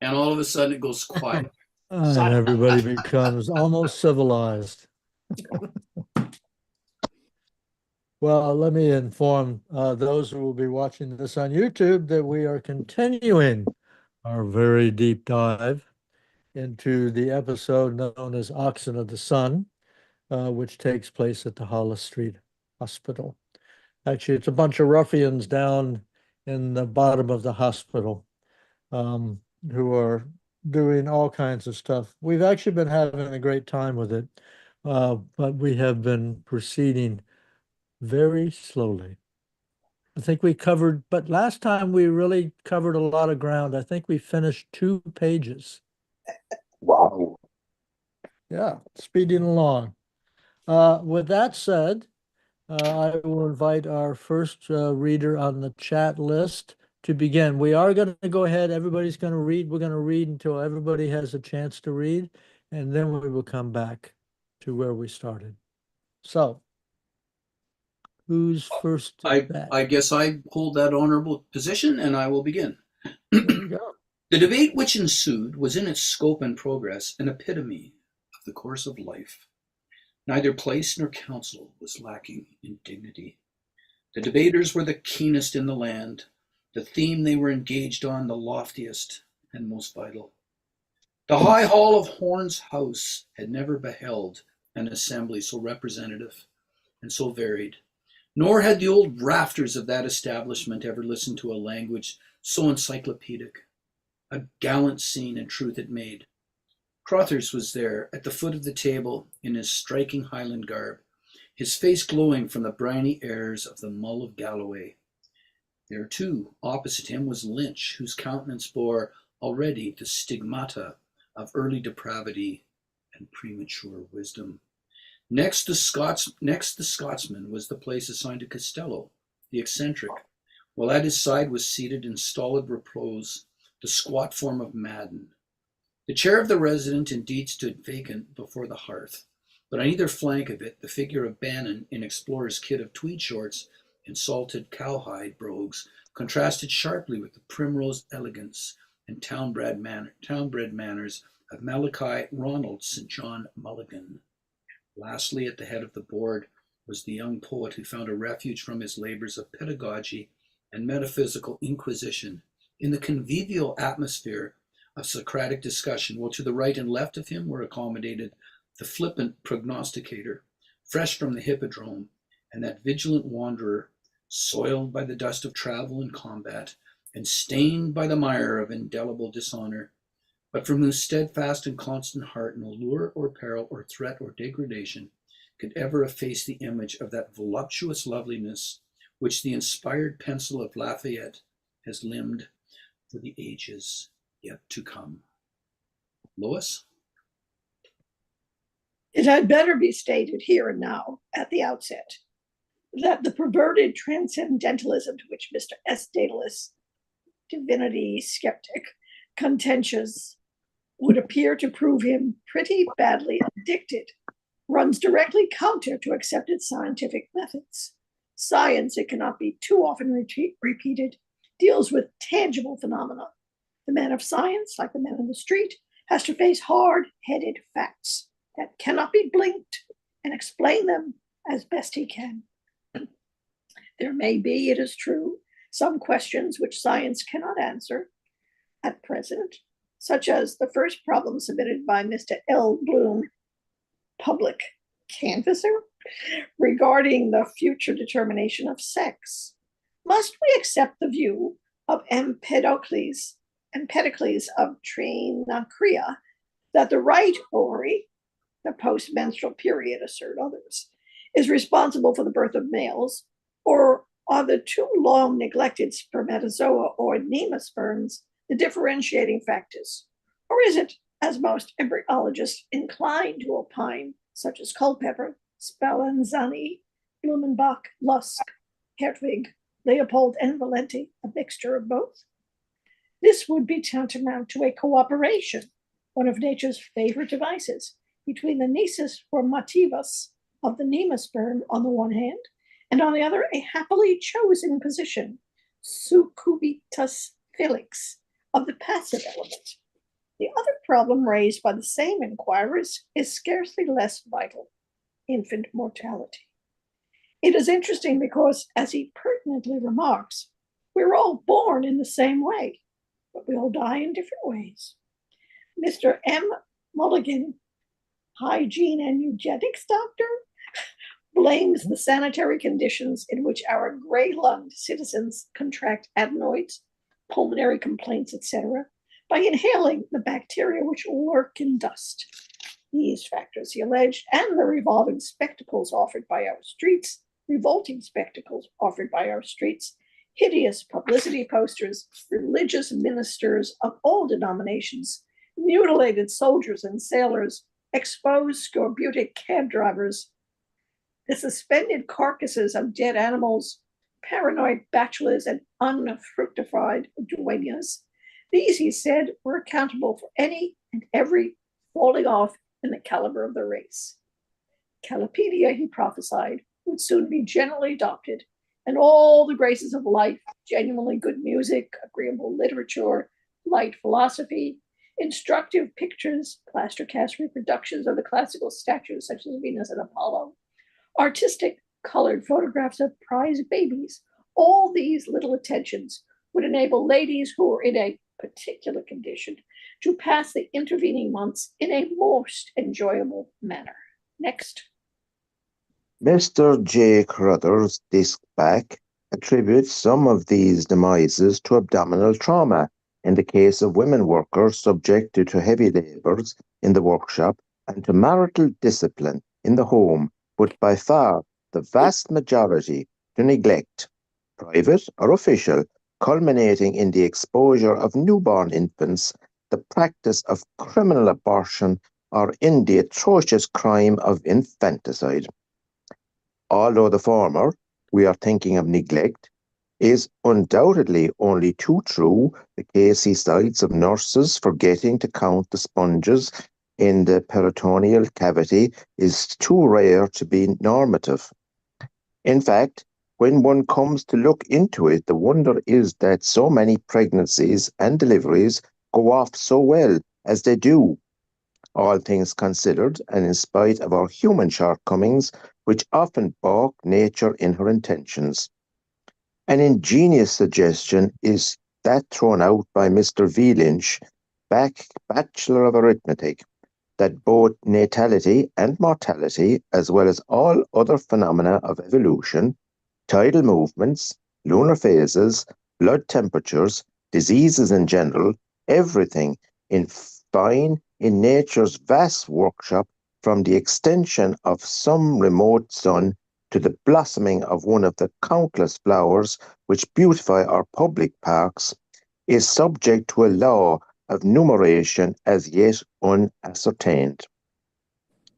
and all of a sudden it goes quiet. And everybody becomes almost civilized. Well, let me inform those who will be watching this on YouTube that we are continuing our very deep dive into the episode known as Oxen of the Sun, which takes place at the Hollis Street Hospital. Actually, it's a bunch of ruffians down in the bottom of the hospital um, who are doing all kinds of stuff. We've actually been having a great time with it, but we have been proceeding very slowly. I think we covered, but last time we really covered a lot of ground. I think we finished 2 pages. Wow. Yeah, speeding along. With that said, I will invite our first reader on the chat list to begin. We are going to go ahead. Everybody's going to read. We're going to read until everybody has a chance to read, and then we will come back to where we started. So, who's first to bat? I guess I hold that honorable position and I will begin. There you go. The debate which ensued was in its scope and progress an epitome of the course of life. Neither place nor counsel was lacking in dignity. The debaters were the keenest in the land, the theme they were engaged on the loftiest and most vital. The high hall of Horn's house had never beheld an assembly so representative and so varied, nor had the old rafters of that establishment ever listened to a language so encyclopedic. A gallant scene in truth it made. Crothers was there at the foot of the table in his striking Highland garb, his face glowing from the briny airs of the Mull of Galloway. There, too, opposite him was Lynch, whose countenance bore already the stigmata of early depravity and premature wisdom. Next the Scotsman was the place assigned to Costello, the eccentric, while at his side was seated in stolid repose the squat form of Madden. The chair of the resident indeed stood vacant before the hearth, but on either flank of it the figure of Bannon in explorer's kit of tweed shorts and salted cowhide brogues contrasted sharply with the primrose elegance and town-bred manners of Malachi Ronald St. John Mulligan. Lastly, at the head of the board was the young poet who found a refuge from his labors of pedagogy and metaphysical inquisition in the convivial atmosphere of Socratic discussion, while to the right and left of him were accommodated the flippant prognosticator, fresh from the hippodrome, and that vigilant wanderer, soiled by the dust of travel and combat, and stained by the mire of indelible dishonor, but from whose steadfast and constant heart no lure or peril or threat or degradation could ever efface the image of that voluptuous loveliness which the inspired pencil of Lafayette has limned for the ages yet to come. Lois? It had better be stated here and now, at the outset, that the perverted transcendentalism to which Mr. S. Daedalus, divinity skeptic, contentious, would appear to prove him pretty badly addicted, runs directly counter to accepted scientific methods. Science, it cannot be too often repeated, deals with tangible phenomena. The man of science, like the man in the street, has to face hard-headed facts that cannot be blinked and explain them as best he can. There may be, it is true, some questions which science cannot answer at present, such as the first problem submitted by Mr. L. Bloom, public canvasser, regarding the future determination of sex. Must we accept the view of Empedocles of Trinacria that the right ovary, the post-menstrual period, assert others, is responsible for the birth of males, or are the two long neglected spermatozoa or nemosperms the differentiating factors? Or is it, as most embryologists incline to opine, such as Culpeper, Spallanzani, Blumenbach, Lusk, Hertwig, Leopold, and Valenti, a mixture of both? This would be tantamount to a cooperation, one of nature's favorite devices, between the nisus formativus of the nemosperm on the one hand, and on the other, a happily chosen position, succubitus felix, of the passive element, The other problem raised by the same inquirers is scarcely less vital: infant mortality. It is interesting because, as he pertinently remarks, we're all born in the same way, but we all die in different ways. Mr. M. Mulligan, hygiene and eugenics doctor, blames the sanitary conditions in which our gray-lunged citizens contract adenoids, pulmonary complaints, etc., by inhaling the bacteria which lurk in dust. These factors, he alleged, and the revolting spectacles offered by our streets, revolting spectacles offered by our streets, hideous publicity posters, religious ministers of all denominations, mutilated soldiers and sailors, exposed scorbutic cab drivers, the suspended carcasses of dead animals, paranoid bachelors, and unfructified duenas. These, he said, were accountable for any and every falling off in the caliber of the race. Calipedia, he prophesied, would soon be generally adopted, and all the graces of life, genuinely good music, agreeable literature, light philosophy, instructive pictures, plaster cast reproductions of the classical statues such as Venus and Apollo, artistic colored photographs of prize babies, all these little attentions would enable ladies who were in a particular condition to pass the intervening months in a most enjoyable manner. Next. Mr. J. Carruthers' disc back attributes some of these demises to abdominal trauma in the case of women workers subjected to heavy labours in the workshop and to marital discipline in the home, but by far the vast majority to neglect, private or official, culminating in the exposure of newborn infants, the practice of criminal abortion, or in the atrocious crime of infanticide. Although the former, we are thinking of neglect, is undoubtedly only too true, the case he cites of nurses forgetting to count the sponges in the peritoneal cavity is too rare to be normative. In fact, when one comes to look into it, the wonder is that so many pregnancies and deliveries go off so well as they do, all things considered, and in spite of our human shortcomings, which often balk nature in her intentions. An ingenious suggestion is that thrown out by Mr. V. Lynch, Bachelor of Arithmetic, that both natality and mortality, as well as all other phenomena of evolution, tidal movements, lunar phases, blood temperatures, diseases in general, everything fine in nature's vast workshop, from the extension of some remote sun to the blossoming of one of the countless flowers which beautify our public parks, is subject to a law of numeration as yet unascertained.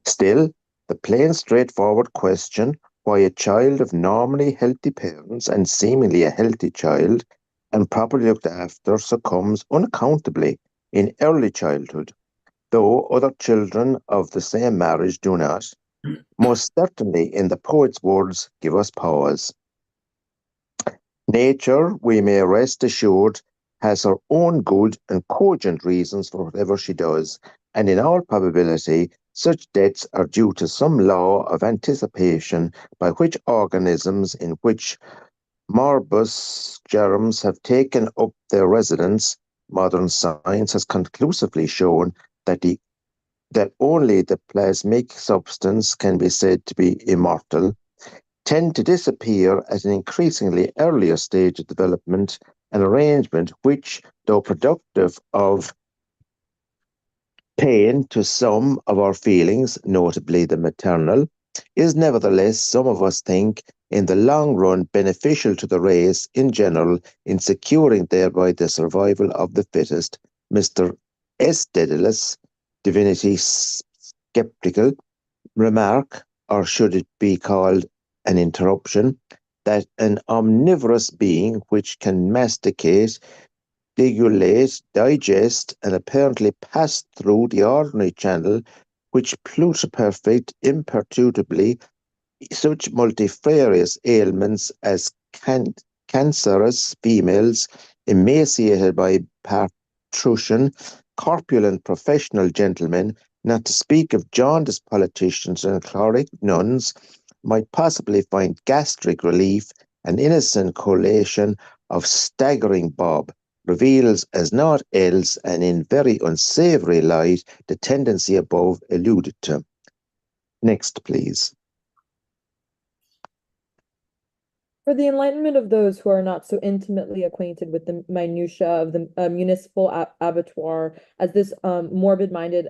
Still, the plain straightforward question why a child of normally healthy parents and seemingly a healthy child and properly looked after succumbs unaccountably in early childhood, though other children of the same marriage do not, most certainly in the poet's words give us pause. Nature, we may rest assured, has her own good and cogent reasons for whatever she does, and in all probability such deaths are due to some law of anticipation by which organisms in which morbus germs have taken up their residence. Modern science has conclusively shown that only the plasmic substance can be said to be immortal, tend to disappear at an increasingly earlier stage of development, an arrangement which, though productive of pain to some of our feelings, notably the maternal, is nevertheless, some of us think, in the long run beneficial to the race in general in securing thereby the survival of the fittest. Mr. S. Daedalus, divinity skeptical, remark, or should it be called an interruption, that an omnivorous being which can masticate, digulate, digest, and apparently pass through the ordinary channel which pluperfect imperturbably such multifarious ailments as cancerous females, emaciated by parturition, corpulent professional gentlemen, not to speak of jaundiced politicians and choleric nuns, might possibly find gastric relief, an innocent collation of staggering Bob reveals as naught else and in very unsavoury light the tendency above alluded to. Next, please. For the enlightenment of those who are not so intimately acquainted with the minutiae of the municipal abattoir as this morbid-minded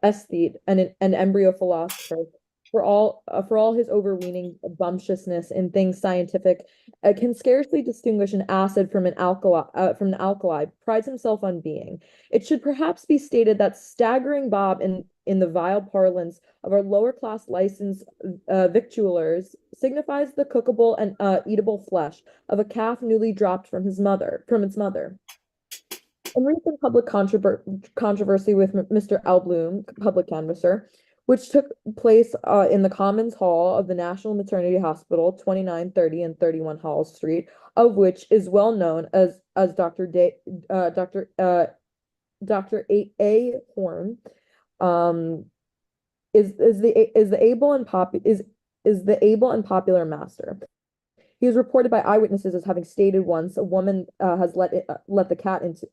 aesthete and an embryo philosopher, for all his overweening bumptiousness in things scientific, can scarcely distinguish an acid from an alkali, prides himself on being. It should perhaps be stated that staggering Bob in the vile parlance of our lower class licensed victualers signifies the cookable and eatable flesh of a calf newly dropped from its mother. In recent public controversy with Mr. Elbloom, public canvasser, which took place in the Commons Hall of the National Maternity Hospital, 29, 30, and 31 Hall Street, of which is well known as Dr. A. Horn, is the able and popular master. He is reported by eyewitnesses as having stated once a woman has let the cat into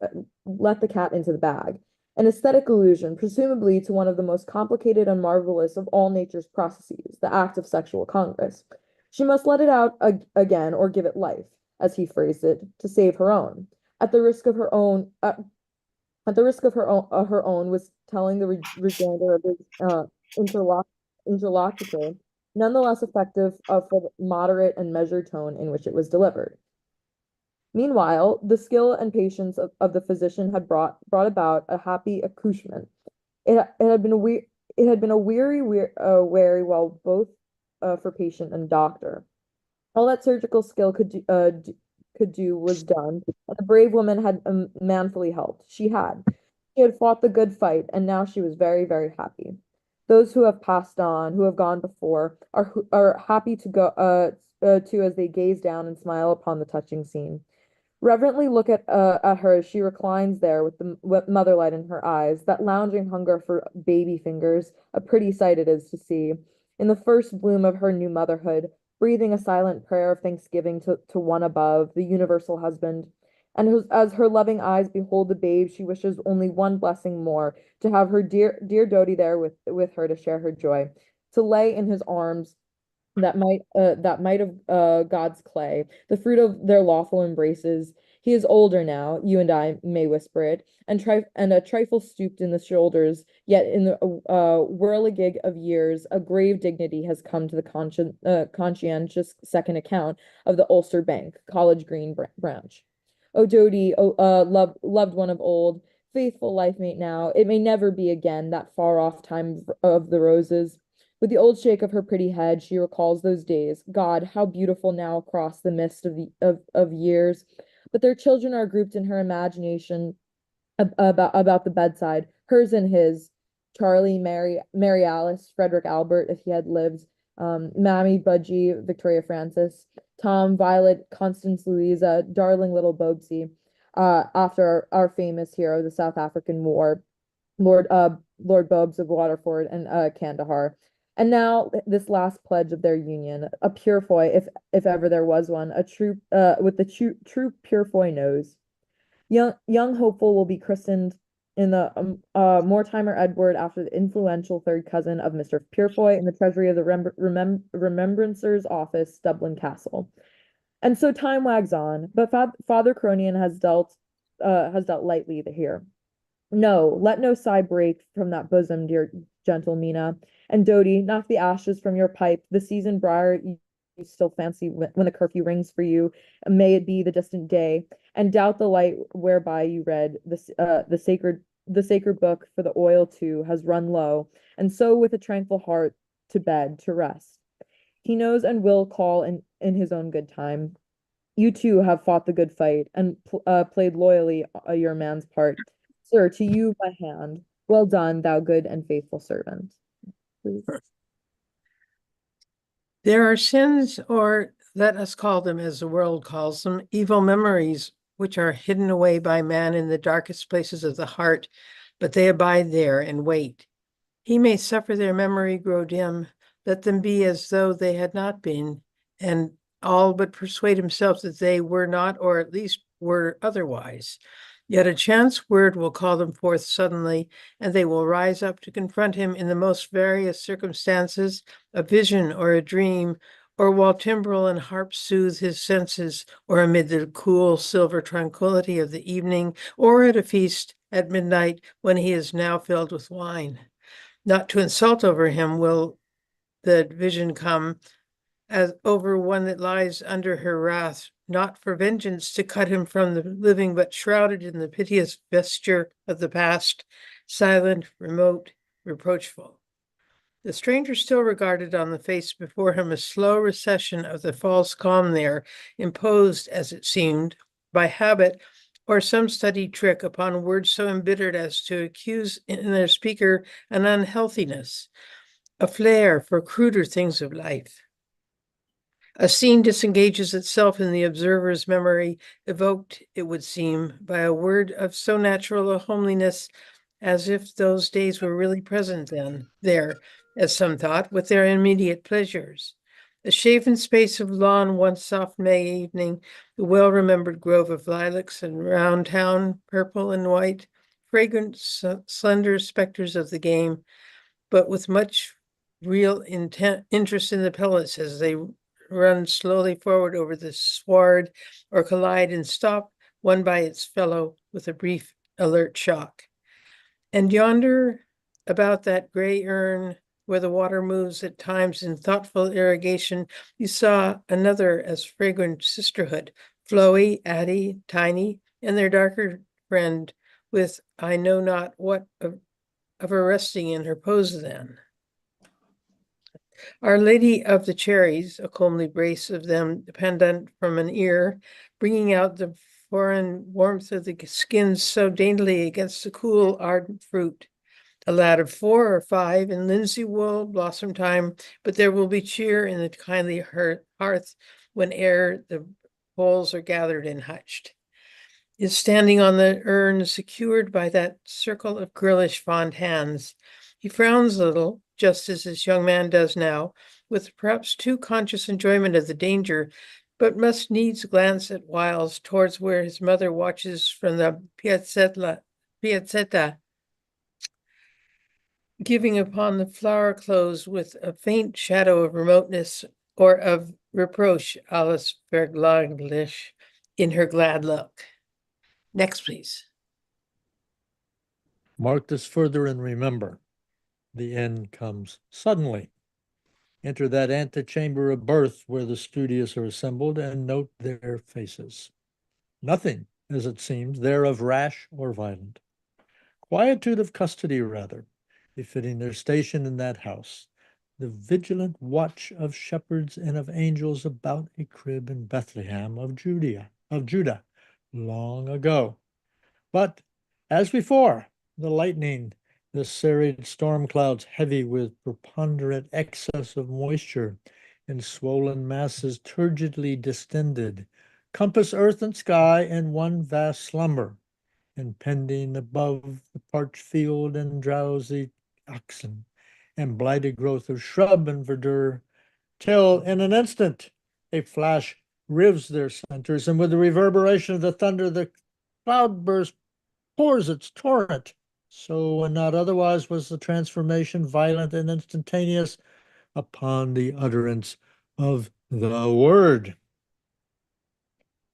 the bag. An aesthetic allusion, presumably to one of the most complicated and marvelous of all nature's processes, the act of sexual congress. She must let it out again or give it life, as he phrased it, to save her own. At the risk of her own was telling the rejoinder of his interlocutor, nonetheless effective for the moderate and measured tone in which it was delivered. Meanwhile, the skill and patience of the physician had brought about a happy accouchement. It had been a weary while both for patient and doctor. All that surgical skill could do was done, and the brave woman had manfully helped. She had fought the good fight, and now she was very, very happy. Those who have passed on, who have gone before, are happy to go to as they gaze down and smile upon the touching scene. Reverently look at her as she reclines there with the motherlight in her eyes, that lounging hunger for baby fingers, a pretty sight it is to see. In the first bloom of her new motherhood, breathing a silent prayer of thanksgiving to one above, the universal husband. And as her loving eyes behold the babe, she wishes only one blessing more, to have her dear Dodie there with her to share her joy, to lay in his arms that might of God's clay, the fruit of their lawful embraces. He is older now, you and I may whisper it, and a trifle stooped in the shoulders, yet in the whirligig of years, a grave dignity has come to the conscientious second account of the Ulster Bank, College Green branch. O Dodie, loved one of old, faithful life mate now, it may never be again that far off time of the roses. With the old shake of her pretty head, she recalls those days. God, how beautiful now across the mist of years. But their children are grouped in her imagination about the bedside, hers and his. Charlie, Mary Alice, Frederick Albert, if he had lived, Mammy, Budgie, Victoria Francis, Tom, Violet, Constance Louisa, darling little Bobsy, after our famous hero, the South African War, Lord Bobs of Waterford and Kandahar. And now this last pledge of their union, a purefoy, if ever there was one, a true with the true purefoy nose. Young hopeful will be christened in the Mortimer Edward after the influential third cousin of Mr. Purefoy in the treasury of the Remembrancer's office, Dublin Castle. And so time wags on, but Father Cronion has dealt lightly here. No, let no sigh break from that bosom, dear gentle Mina. And Dodie, knock the ashes from your pipe, the seasoned briar you still fancy when the curfew rings for you, may it be the distant day, and doubt the light whereby you read the sacred book, for the oil too has run low, and so with a tranquil heart to bed, to rest. He knows and will call in his own good time. You too have fought the good fight, and played loyally your man's part. Sir, to you my hand. Well done, thou good and faithful servant. Please. There are sins, or let us call them as the world calls them, evil memories which are hidden away by man in the darkest places of the heart, but they abide there and wait. He may suffer their memory grow dim, let them be as though they had not been, and all but persuade himself that they were not, or at least were otherwise. Yet a chance word will call them forth suddenly, and they will rise up to confront him in the most various circumstances, a vision or a dream, or while timbrel and harp soothe his senses, or amid the cool silver tranquility of the evening, or at a feast at midnight when he is now filled with wine. Not to insult over him will the vision come, as over one that lies under her wrath, not for vengeance to cut him from the living, but shrouded in the piteous vesture of the past, silent, remote, reproachful. The stranger still regarded on the face before him a slow recession of the false calm there, imposed, as it seemed, by habit or some studied trick upon words so embittered as to accuse in their speaker an unhealthiness, a flair for cruder things of life. A scene disengages itself in the observer's memory, evoked, it would seem, by a word of so natural a homeliness, as if those days were really present then, there, as some thought, with their immediate pleasures. A shaven space of lawn one soft May evening, the well-remembered grove of lilacs and round town, purple and white, fragrant, slender specters of the game, but with much real interest in the pellets as they run slowly forward over the sward or collide and stop one by its fellow with a brief, alert shock. And yonder, about that gray urn where the water moves at times in thoughtful irrigation, you saw another as fragrant sisterhood, Floey, Addie, Tiny, and their darker friend with I know not what of her resting in her pose then. Our Lady of the Cherries, a comely brace of them pendant from an ear, bringing out the foreign warmth of the skins so daintily against the cool, ardent fruit. A lad of 4 or 5 in linsey wool, blossom time, but there will be cheer in the kindly hearth whene'er the bowls are gathered and hutched. Is standing on the urn, secured by that circle of girlish fond hands. He frowns a little, just as this young man does now, with perhaps too conscious enjoyment of the danger, but must needs glance at whiles towards where his mother watches from the piazzetta, giving upon the flower clothes with a faint shadow of remoteness or of reproach, Alice Verglaglich, in her glad look. Next, please. Mark this further and remember, the end comes suddenly. Enter that antechamber of birth where the studious are assembled and note their faces. Nothing, as it seems, there of rash or violent. Quietude of custody, rather, befitting their station in that house. The vigilant watch of shepherds and of angels about a crib in Bethlehem of Judah, long ago. But as before, the lightning, the serried storm clouds heavy with preponderant excess of moisture, in swollen masses turgidly distended, compass earth and sky in one vast slumber, impending above the parched field and drowsy oxen, and blighted growth of shrub and verdure, till in an instant a flash rives their centers, and with the reverberation of the thunder, the cloudburst pours its torrent. So, when not otherwise, was the transformation violent and instantaneous upon the utterance of the word.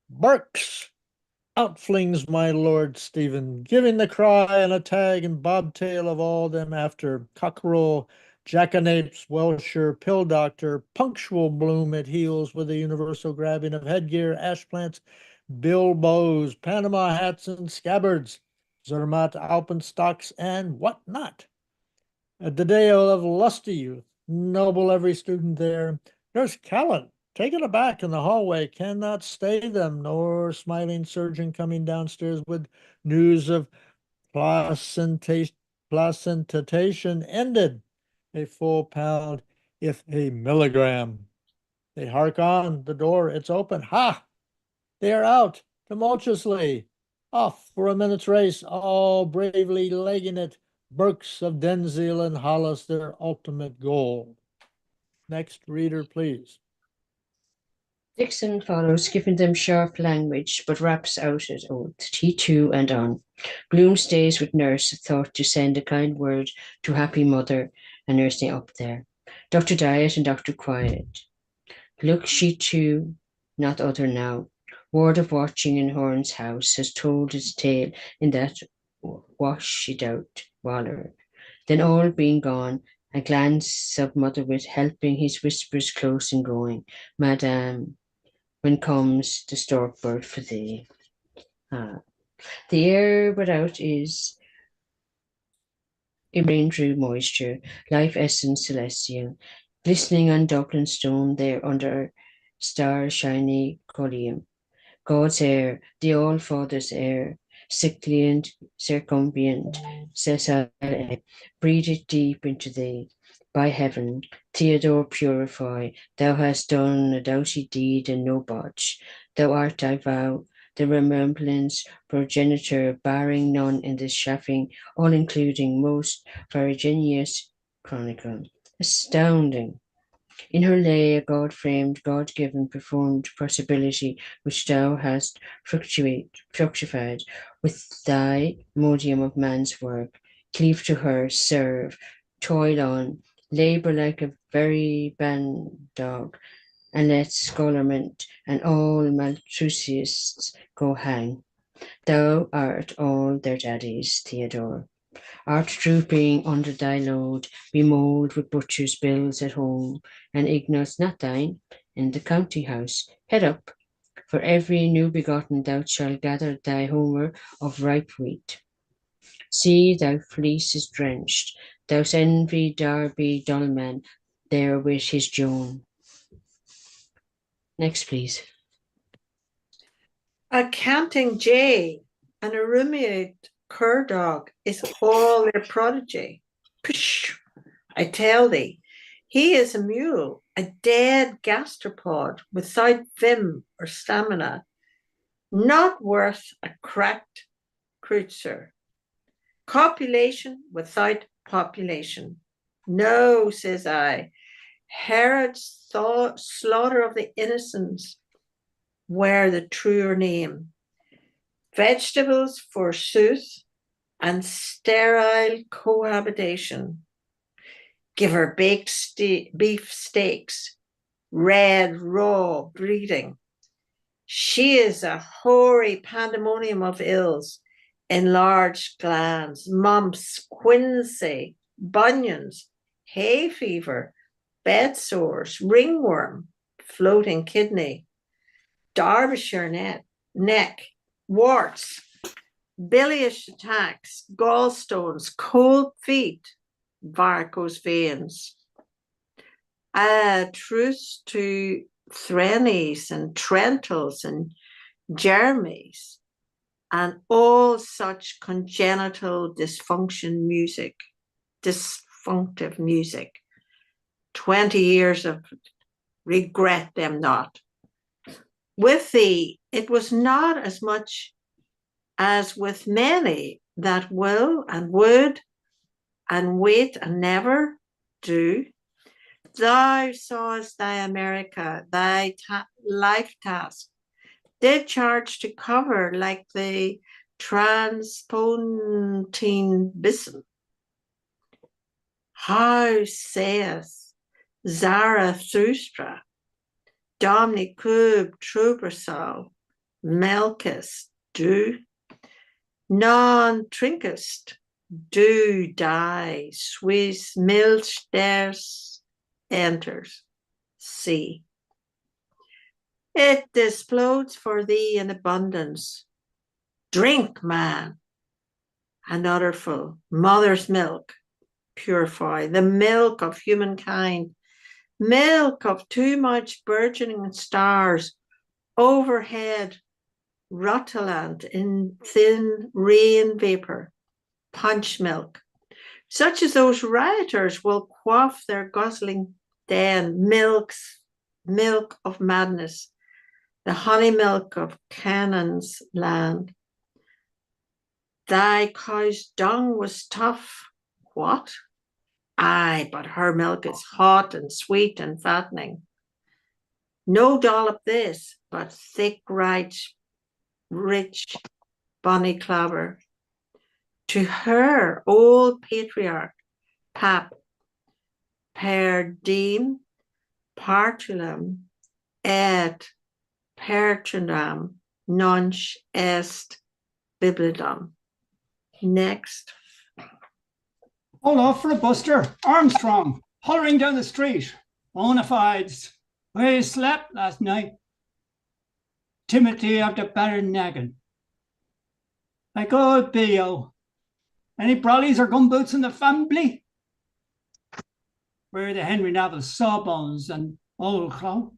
Barks! Out flings my Lord Stephen, giving the cry and a tag and bobtail of all them after, cockerel, jackanapes, welsher, pill doctor, punctual bloom at heels with a universal grabbing of headgear, ash plants, bilboes, Panama hats and scabbards, Zermatt alpenstocks, and what not. A Dedeo of lusty youth, noble every student there. Nurse Callan, taken aback in the hallway, cannot stay them, nor smiling surgeon coming downstairs with news of placentation ended. A full pound, if a milligram. They hark on the door, it's open. Ha! They are out. tumultuously. Off for a minute's race, all bravely legging it, Burkes of Denzil and Hollis their ultimate goal. Next reader, please. Dixon follows, giving them sharp language, but raps out at oath, he too and on. Bloom stays with nurse, thought to send a kind word to happy mother and nursing up there. Dr. Diet and Dr. Quiet. Look, she too, not other now. Word of watching in Horn's house has told its tale in that wash it out, Waller. Then all being gone, a glance of mother wit helping his whispers close and going, Madame, when comes the stork bird for thee? The air without is in rain drew moisture, life essence celestial, glistening on Dublin stone there under star shiny column. God's air, the All-Father's air, sickly circumambient, sessile air, breathe it deep into thee. By heaven, Theodore purify, thou hast done a doughty deed and no botch. Thou art, I vow, the remembrance progenitor, barring none in this chaffing, all including most Virginius chronicle. Astounding. In her lay a God-framed, God-given, performed possibility which thou hast fructified with thy modium of man's work. Cleave to her, serve, toil on, labour like a very bandog, and let scholarment and all Malthusiasts go hang. Thou art all their daddies, Theodore. Art drooping under thy load, bemold with butcher's bills at home, and Ignos not thine, in the county house. Head up, for every new begotten thou shalt gather thy homer of ripe wheat. See, thy fleece is drenched, thou'st envy Darby Dullman there with his Joan. Next, please. A canting jay and a ruminant cur dog is all their prodigy. Pish! I tell thee, he is a mule, a dead gastropod without vim or stamina, not worth a cracked creature. Copulation without population. No, says I, Herod's slaughter of the innocents were the truer name. Vegetables forsooth, and sterile cohabitation. Give her baked beef steaks, red raw breeding. She is a hoary pandemonium of ills, enlarged glands, mumps, quinsy, bunions, hay fever, bed sores, ringworm, floating kidney, Derbyshire neck, warts, bilious attacks, gallstones, cold feet, varicose veins. A truce to Thrennies and Trentals and Jeremys and all such congenital dysfunctive music. 20 years of regret them not. With thee, it was not as much as with many that will and would and wait and never do. Thou sawest thy America, thy life task, did charge to cover like the transpontine bison. How saith Zarathustra, Domini cub trubersal, melkest do, non trinkest, do die, Swiss milch theirs enters, see. It displodes for thee in abundance. Drink, man. Another full, mother's milk, purify, the milk of humankind, milk of too much burgeoning stars, overhead, rutilant in thin rain vapor, punch milk, such as those rioters will quaff their guzzling den, milk of madness, the honey milk of Canaan's land. Thy cow's dung was tough. What? Aye, but her milk is hot and sweet and fattening. No dollop this, but thick, right, rich, bonny clabber. To her, old patriarch, pap, per diem, partulum, et pertundam, nunc est biblidum. Next. Hold off for a buster. Armstrong, hollering down the street. Bona fides. Where you slept last night? Timothy of the Ballernagan. Like old Bill. Any brollies or gumboots in the family? Where are the Henry Neville Sawbones and Old Crow?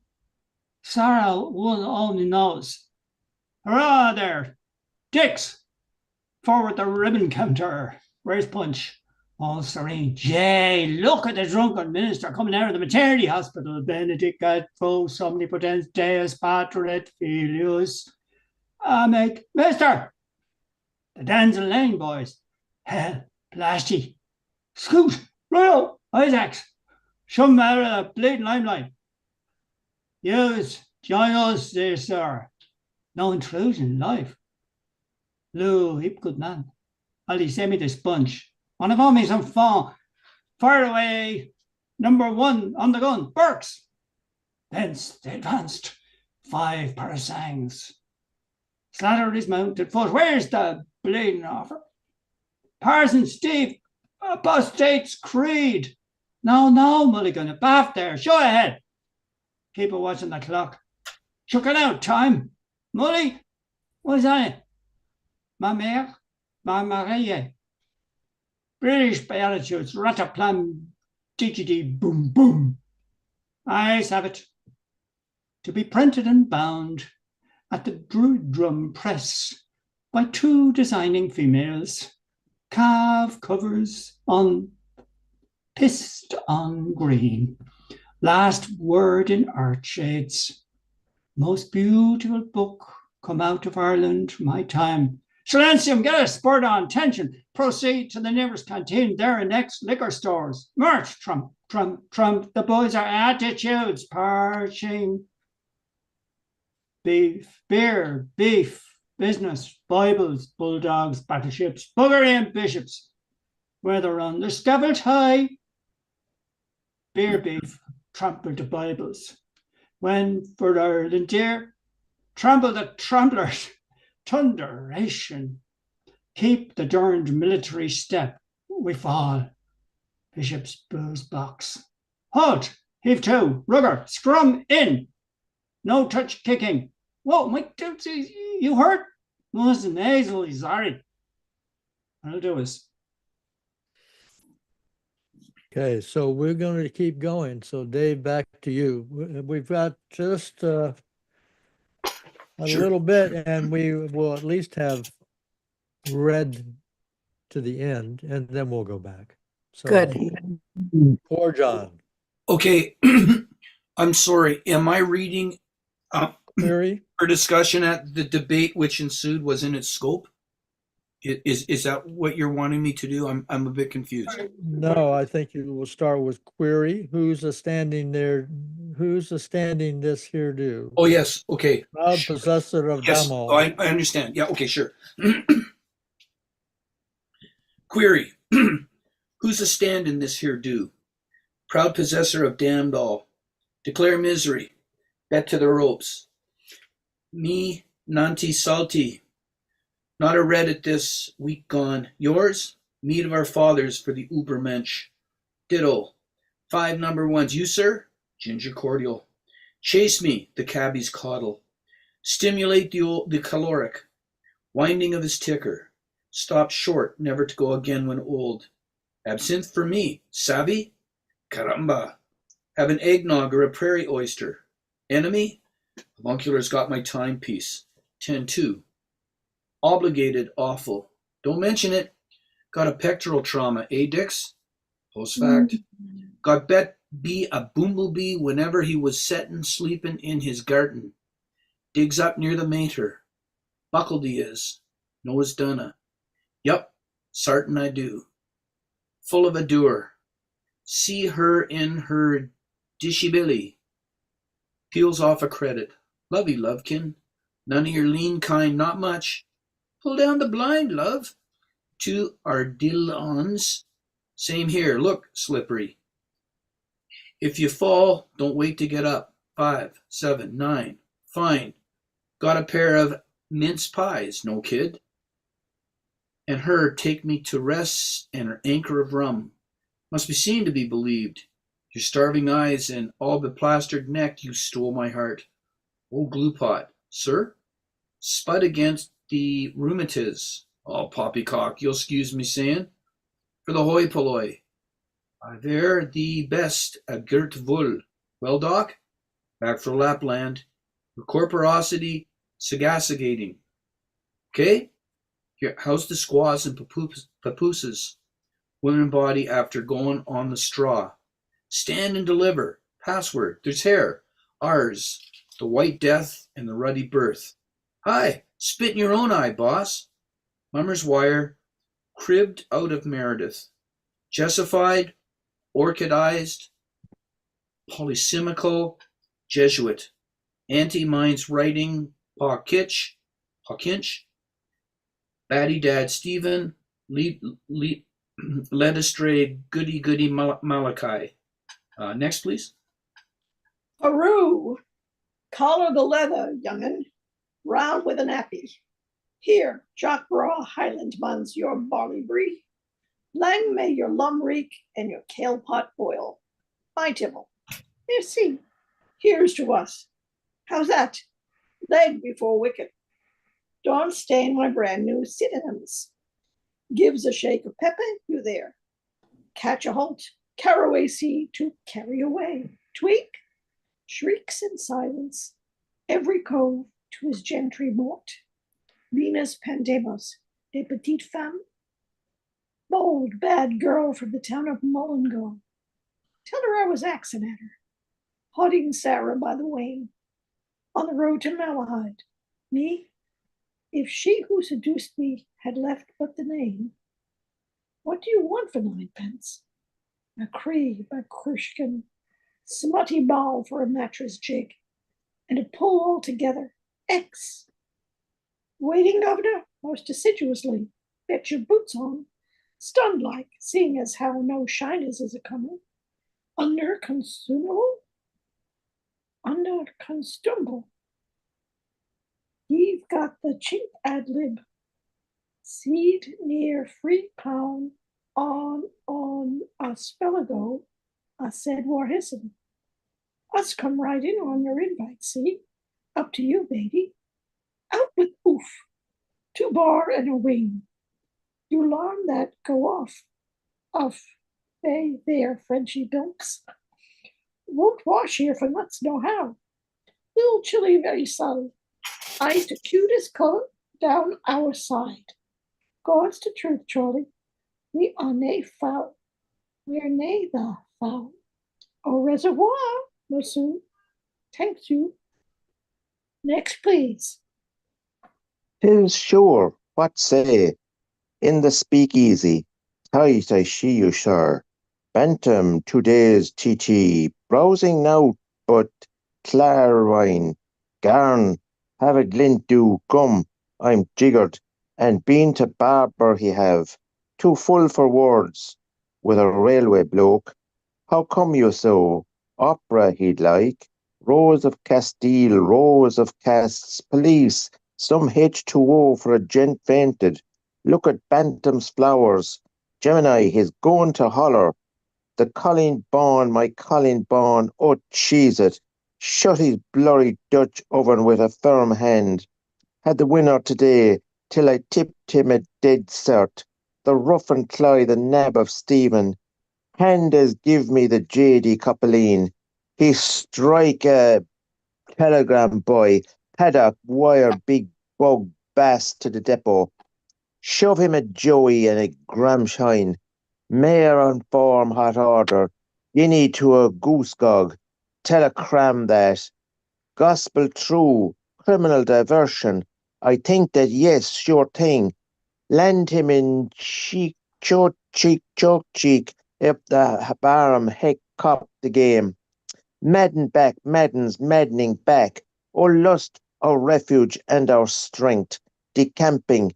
Sarah one only knows. Hurrah there! Dix! Forward the ribbon counter. Where's Punch? All serene. Jay, look at the drunken minister coming out of the maternity hospital. Benedict ad vos omnipotens Deus Pater et Filius. Amen. Mister! The Danzel Lane boys. Hell, Blasty. Scoot, Royal, Isaacs. Some out of the bleeding limelight. Yous, join us there, sir. No intrusion in life. Lou, heap good man. Ali, send me the sponge. Wanna call me some fun? Fire away. Number 1 on the gun. Burks. Thence they advanced. 5 parasangs. Slattered his mounted foot. Where's the bleeding offer? Parson Steve, apostate's creed. No, Mulligan, abaft there. Show ahead. Keep a watching the clock. Chuck it out, time. Mully, what's that? Ma mère, ma Marie. British Beatitudes, rataplan, digity, boom, boom. Eyes have it. To be printed and bound at the Drum Press by 2 designing females. Calf covers on pissed on green. Last word in archshades. Most beautiful book come out of Ireland my time. Silencium, get a spurt on, tension. Proceed to the nearest canteen, there and next liquor stores. March, trump, trump, trump. The boys are attitudes, parching. Beef, beer, beef, business, Bibles, bulldogs, battleships, buggery and bishops. Whether on the scaffold high, beer, beef, trample the Bibles. When for Ireland dear, trample the tramplers, thunderation. Keep the durned military step, we fall. Bishop's booze box. Halt, heave to, rugger, scrum in. No touch kicking. Whoa, my tootsie, you hurt? Wasn't easily sorry. I'll do this. Okay, so we're going to keep going. So Dave, back to you. We've got just a Sure. little bit, and we will at least have read to the end, and then we'll go back. So, Good. Poor John. Okay, I'm sorry. Am I reading Query? our discussion at the debate which ensued was in its scope? Is that what you're wanting me to do? I'm a bit confused. No, I think you will start with query. Who's a standing there? Who's a standing this here do? Oh yes, okay. Proud Sure. possessor of Yes, them all. I understand. Yeah, okay, sure. Query. Who's a stand in this here do? Proud possessor of damned all. Declare misery. Bet to the ropes. Me, nanti salty. Not a red at this week gone. Yours? Meat of our fathers for the Ubermensch. Ditto. 5 number 1s. You, sir? Ginger cordial. Chase me, the cabbie's coddle. Stimulate the caloric. Winding of his ticker. Stop short, never to go again when old. Absinthe for me. Savvy? Caramba. Have an eggnog or a prairie oyster. Enemy? Avuncular's got my timepiece. 10-2. Obligated, awful. Don't mention it. Got a pectoral trauma, eh, Dix? Post fact. Got bet be a bumblebee whenever he was settin' sleepin' in his garden. Digs up near the mater. Buckled he is. Know his dunna. Yup, sartin I do. Full of a doer. See her in her dishy billy. Peels off a credit. Lovey, lovekin. None of your lean kind, not much. Pull down the blind, love. 2 ardillons. Same here. Look, slippery. If you fall, don't wait to get up. 5, 7, 9. Fine. Got a pair of mince pies, no kid. And her take me to rest and her anchor of rum. Must be seen to be believed. Your starving eyes and all beplastered neck, you stole my heart. Oh, glue-pot, sir? Spud against the rheumatiz. Oh, poppycock, you'll excuse me saying. For the hoi polloi. I wear the best a girt wool. Well, Doc? Back for Lapland. Your corporosity sagacigating. Okay? Here, how's the squaws and papooses? Women body after going on the straw. Stand and deliver. Password. There's hair. Ours. The white death and the ruddy birth. Hi, spit in your own eye, boss. Mummer's wire. Cribbed out of Meredith. Jessified. Orchidized. Polysemical. Jesuit. Anti-Minds writing. Hawkinch. Batty Dad Stephen. Led astray goody Malachi. Next, please. Peru, collar the leather, young'un, round with a nappy. Here, Jock Bra Highland muns your barley brie. Lang may your lum reek and your kale pot boil. My Tibble. Here, see, here's to us. How's that? Leg before wicket. Don't stain my brand new synonyms. Gives a shake of pepper, you there. Catch a halt, caraway seed to carry away. Tweak, shrieks in silence. Every cove to his gentry mort. Venus Pandemos, de petite femme. Bold, bad girl from the town of Mullingar. Tell her I was axing at her. Hauding Sarah by the Wain. On the road to Malahide. Me, if she who seduced me had left but the name. What do you want for 9p? A cree, a Krushkin, smutty ball for a mattress jig, and a pull all together. X. Waiting, governor, most assiduously. Bet your boots on. Stunned like, seeing as how no shiners is a coming. Under consumable? Under constumble. You've got the chink ad lib. Seed near free pound on a spell ago. I said war hissin. Us come right in on your invite, see? Up to you, baby. Out with oof. 2 bar and a wing. You larn that go off. They there, Frenchy bilks. Won't wash here for nuts no how. Little chilly very subtle. Eyes the cutest color down our side. God's the truth, Charlie. We are nae foul. We're nae the foul. Au reservoir, monsieur. Thank you. Next, please. 'Tis sure, what say? In the speakeasy, tight I see you, sir. Bantam 2 days TT, browsing now, but clar wine. Garn, have a glint do, come, I'm jiggered, and been to barber he have. Too full for words, with a railway bloke. How come you so? Opera he'd like. Rows of Castile, rows of casts, police, some H2O for a gent fainted. Look at Bantam's flowers. Gemini, he's going to holler. The Colleen Bawn, my Colleen Bawn, oh cheese it. Shut his blurry Dutch oven with a firm hand. Had the winner today, till I tipped him a dead cert. The rough and Clyde, the nab of Stephen. Hand as give me the J.D. Coppeline. He strike a telegram boy, paddock, wire, big bug, bass to the depot. Shove him a Joey and a Gramshine. Mare on form, hot order. Guinea to a goose gog. Tell a cram that. Gospel true. criminal diversion. I think that yes, sure thing. Land him in cheek, choke cheek, if the barum heck cop the game. Madden back, Madden's maddening back. O lust, our refuge and our strength. Decamping.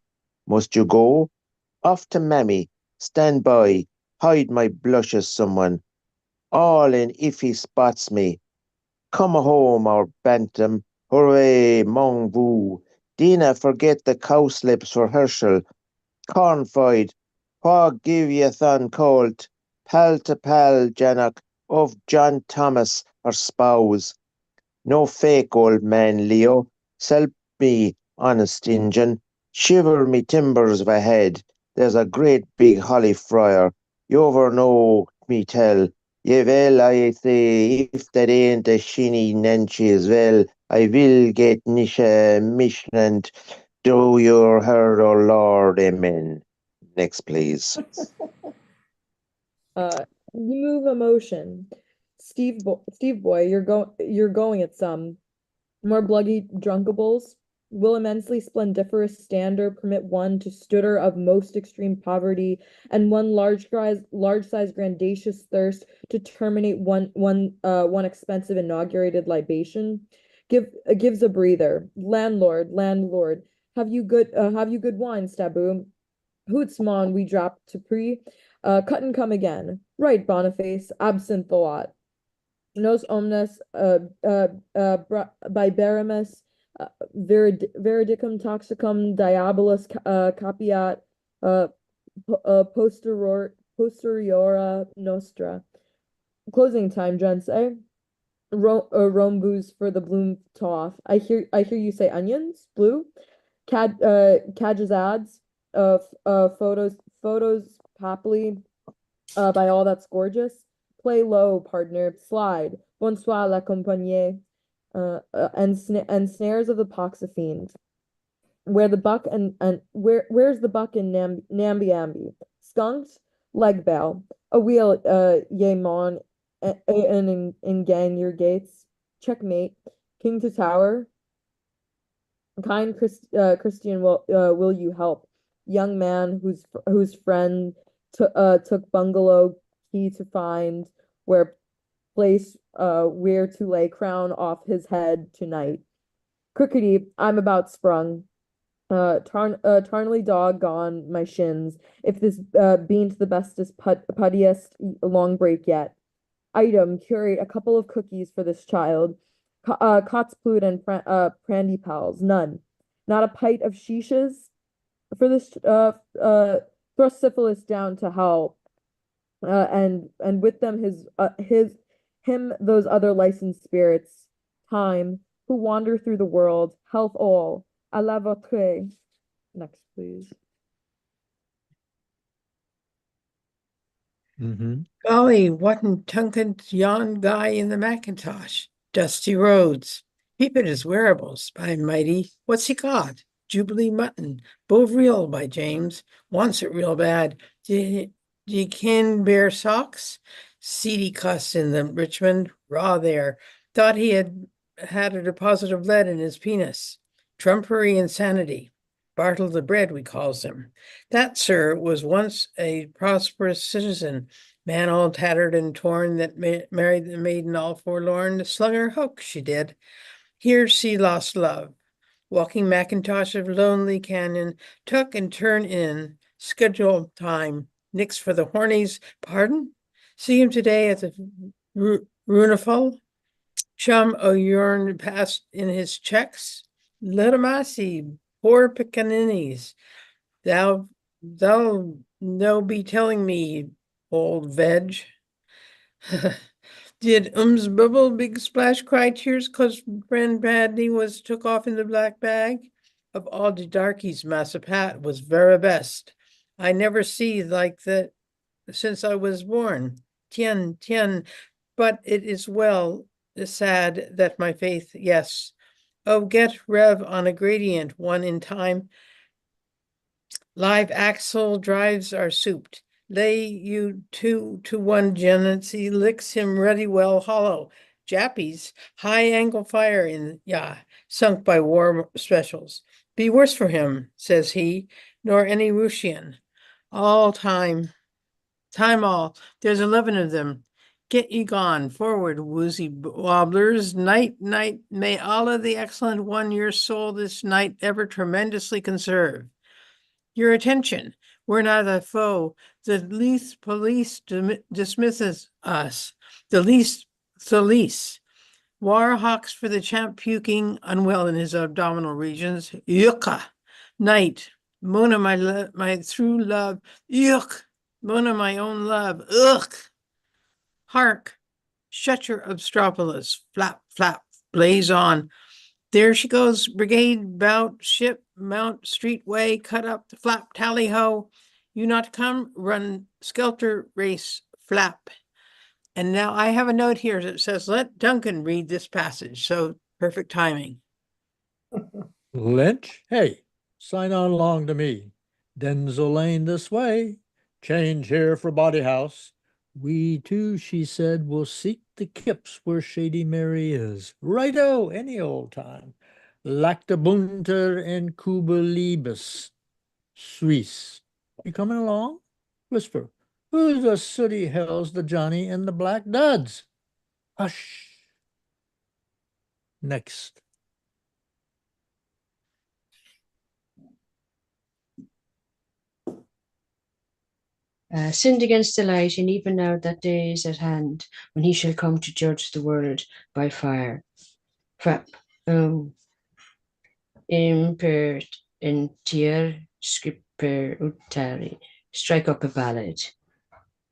Must you go? Off to mammy. Stand by. Hide my blushes, someone. All in if he spots me. Come home, our bantam. Hooray, mong voo. Dina, forget the cowslips for Herschel. Cornfied. Wha give ye thon colt? Pal to pal, Jannock, of John Thomas, her spouse. No fake, old man, Leo. Selp me, honest Injun. Shiver me timbers of a head. There's a great big holly friar. You over know me tell. Ye well, I say, if that ain't a shinny nancy as well, I will get nisha mishnant. Do your heard, O Lord, amen. Next, please. You move emotion. Steve boy, you're going at some more bluggy drunkables. Will immensely splendiferous stander permit one to stutter of most extreme poverty, and one large size grandacious thirst to terminate one expensive inaugurated libation? Gives a breather. Landlord, have you good wine, Staboo? Hootsmon, we drop to pre. Cut and come again. Right, Boniface, absinthe a lot. Nos omnes biberimus veridicum toxicum diabolus capiat posteriora nostra. Closing time, gents, eh? Rome booze for the bloom toff. I hear you say onions, blue, Cadge's ads, photos happily, by all that's gorgeous. Play low, partner. Slide. Bonsoir, la compagnie. And snares of the Poxafiend. Where's the buck in Namby Amby? Skunks, leg bell. A wheel, ye mon, and in gang your gates. Checkmate. King to tower. Kind Christian, will you help? Young man whose friend took bungalow key to find where to lay crown off his head tonight. Crickety, I'm about sprung. Tarnally dog gone my shins. If this bean't the bestest puttiest long break yet. Item, curate a couple of cookies for this child. Kotzblut and Prandy pals, none. Not a pint of shishas for this thrust syphilis down to hell. And with them him those other licensed spirits, time, who wander through the world, health all, à la votre. Next, please. Golly, what'n Tunkin's yon guy in the Macintosh? Dusty roads. Peep at his wearables, by mighty. What's he got? Jubilee mutton. Bovril by James. Wants it real bad. D'ye ken bear socks? Seedy cuss in the Richmond. Raw there. Thought he had a deposit of lead in his penis. Trumpery insanity. Bartle the Bread, we calls him. That, sir, was once a prosperous citizen, man all tattered and torn, that married the maiden all forlorn, slung her hook, she did. Here she lost love. Walking Macintosh of Lonely Canyon, tuck and turn in, schedule time, nix for the hornies, pardon? See him today at the Runeful? Chum O'Urn passed in his checks? Litamasi, poor pickaninnies. Thou no be telling me, old veg. Did Bubble Big Splash cry tears 'cause friend Padney was took off in the black bag? Of all the darkies, Massa Pat was very best. I never see like that since I was born. Tien, but it is well sad that my faith, yes. Oh, get Rev on a gradient, one in time. Live axle drives are souped. Lay you 2 to 1 Genancy licks him ready well hollow. Jappies, high-angle fire in, sunk by war specials. Be worse for him, says he, nor any Russian. All time all. There's 11 of them. Get ye gone, forward, woozy wobblers. Night, may Allah the Excellent One your soul this night ever tremendously conserve. Your attention, we're not a foe. The least police dismisses us. The least. War hawks for the champ puking, unwell in his abdominal regions. Yucca. Night. Mona, my true love. Yuck. Mona, my own love. Ugh. Hark. Shut your obstropolis. Flap, flap. Blaze on. There she goes. Brigade, bout, ship, mount, streetway, cut up, flap, tally ho. You not come, run, skelter, race, flap. And now I have a note here that says, let Duncan read this passage. So perfect timing. Lynch, hey, sign on along to me. Denzel Lane this way. Change here for Body House. We too, she said, will seek the kips where Shady Mary is. Righto, any old time. Lactabunter and Cuba Libus. Suisse. You coming along? Whisper. Who's the sooty hells, the Johnny and the Black Duds? Hush. Next. Sinned against the light, and even now that day is at hand when he shall come to judge the world by fire. Frap, imper entier scriper utari. Strike up a ballad.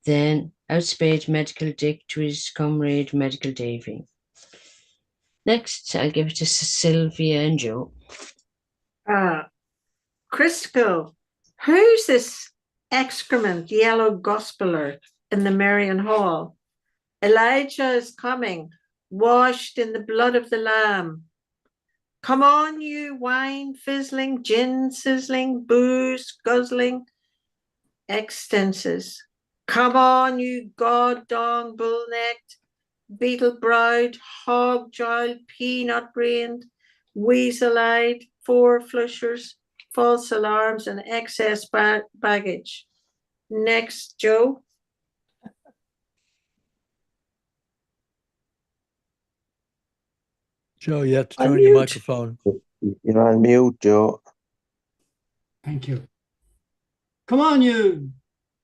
Then outspade Medical Dick to his comrade Medical Davy. Next, I'll give it to Sylvia and Joe. Crisco, who's this excrement yellow gospeler in the Marian Hall? Elijah is coming, washed in the blood of the Lamb. Come on, you wine fizzling, gin sizzling, booze guzzling extenses. Come on, you god-dong bull-necked, beetle-browed, hog-jowled, peanut-brained, weasel-eyed, four-flushers, false alarms, and excess baggage. Next, Joe. Joe, you have to turn your microphone. You're on mute, Joe. Thank you. Come on, you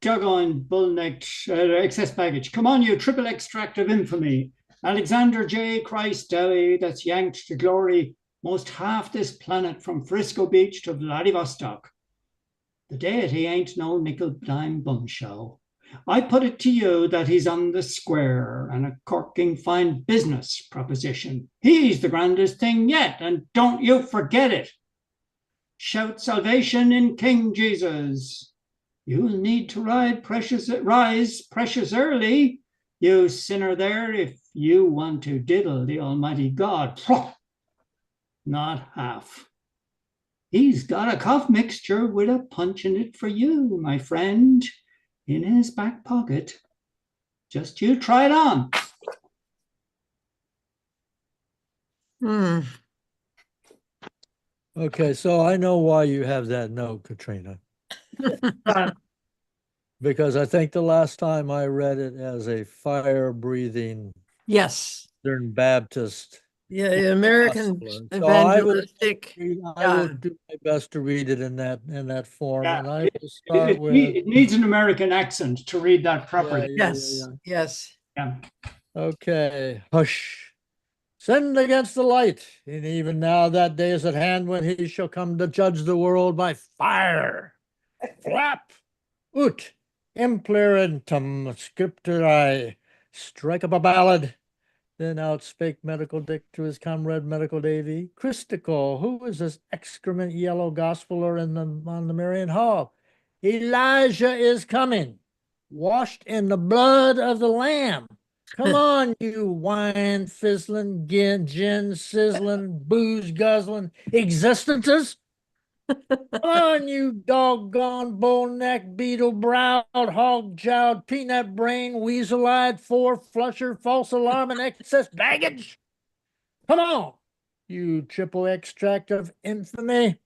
jug-on, bull-necked, excess baggage. Come on, you triple extract of infamy. Alexander J. Christ Deli, that's yanked to glory most half this planet from Frisco Beach to Vladivostok. The deity ain't no nickel-dime bum show. I put it to you that he's on the square and a corking fine business proposition. He's the grandest thing yet, and don't you forget it. Shout salvation in King Jesus. You'll need to rise precious early, you sinner there, if you want to diddle the Almighty God. Not half. He's got a cough mixture with a punch in it for you, my friend, in his back pocket. Just you try it on. Okay, so I know why you have that note, Katrina. Because I think the last time I read it as a fire-breathing Yes. Southern Baptist. Yeah, American So evangelistic. I will do my best to read it in that form, Yeah, and I will start with. It needs an American accent to read that properly. Yes. Yeah. Okay, hush. Send against the light, and even now that day is at hand when he shall come to judge the world by fire. Flap, ut, implerentum scripturae. Strike up a ballad. Then out spake Medical Dick to his comrade Medical Davy. Christical, who is this excrement yellow gospeler on the Marian Hall? Elijah is coming, washed in the blood of the Lamb. Come on, you wine fizzling, gin sizzling, booze guzzling existences. Come on, you doggone bull-necked, beetle-browed, hog-jowled, peanut-brained, weasel-eyed, four-flusher, false alarm, and excess baggage. Come on, you triple extract of infamy.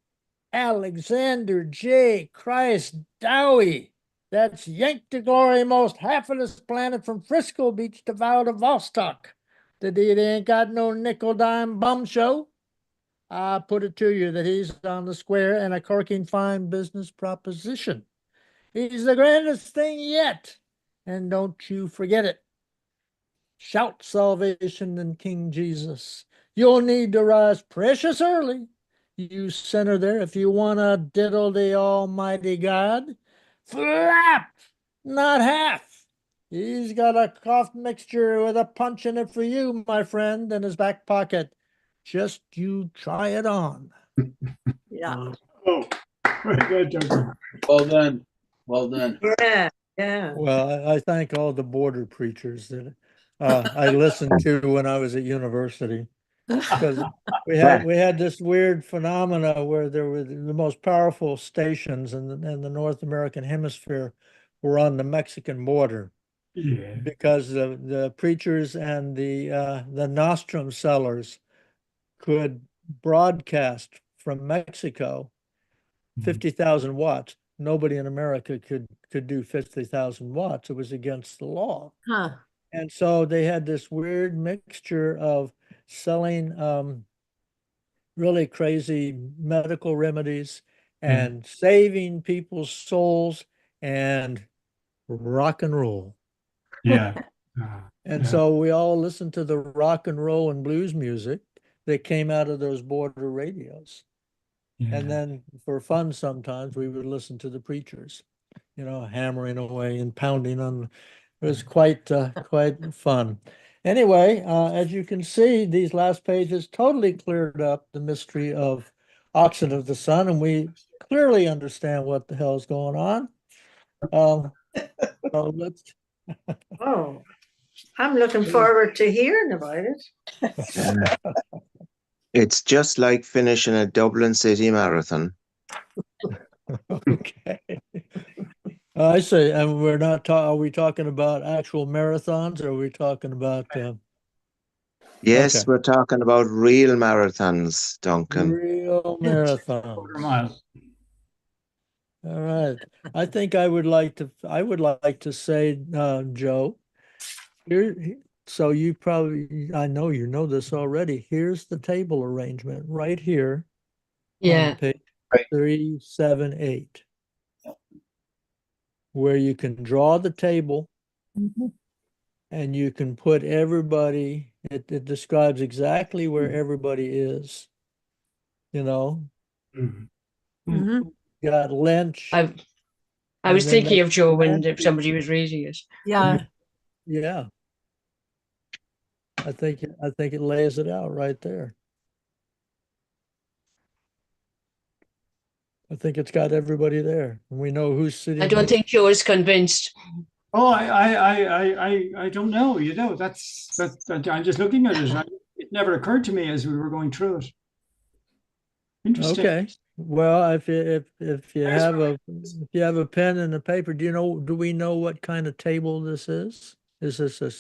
Alexander J. Christ Dowie. That's yank to glory most half of this planet from Frisco Beach to Vladivostok. That he ain't got no nickel dime bum show. I put it to you that he's on the square and a corking fine business proposition. He's the grandest thing yet, and don't you forget it. Shout salvation in King Jesus. You'll need to rise precious early, you sinner there, if you want to diddle the almighty God. Flap, not half. He's got a cough mixture with a punch in it for you, my friend, in his back pocket. Just you try it on. Yeah. Oh, very good, Douglas. Well done. Well done. Yeah. Yeah. Well, I thank all the border preachers that I listened to when I was at university, because we had this weird phenomena where there were the most powerful stations in the North American hemisphere were on the Mexican border, Yeah. because the preachers and the nostrum sellers could broadcast from Mexico 50,000 watts. Nobody in America could do 50,000 watts. It was against the law. Huh. And so they had this weird mixture of selling really crazy medical remedies and saving people's souls and rock and roll. Yeah. And Yeah. so we all listened to the rock and roll and blues music that came out of those border radios. And then for fun, sometimes we would listen to the preachers, hammering away and pounding on. It was quite fun. Anyway, as you can see, these last pages totally cleared up the mystery of Oxen of the Sun, and we clearly understand what the hell is going on. So let's. Oh, I'm looking forward to hearing about it. It's just like finishing a Dublin City Marathon. Okay. I say, and we're not are we talking about actual marathons, or are we talking about Yes, okay, we're talking about real marathons, Duncan. real Quarter marathons? mile. All right. I think I would like to say, Joe, here, so you probably, I know you know this already. Here's the table arrangement right here on Yeah. page Right. 378, where you can draw the table and you can put everybody, it describes exactly where everybody is, Mhm. Mhm. You got Lynch. I And was then thinking they- of Joe when somebody was reading it. Yeah. Yeah. I think it lays it out right there. I think it's got everybody there, and we know who's sitting. I don't next. think Joe is convinced. Oh, I don't know. That's I'm just looking at it. It never occurred to me as we were going through it. Interesting. Okay. Well, if you have a pen and a paper, do we know what kind of table this is? Is this a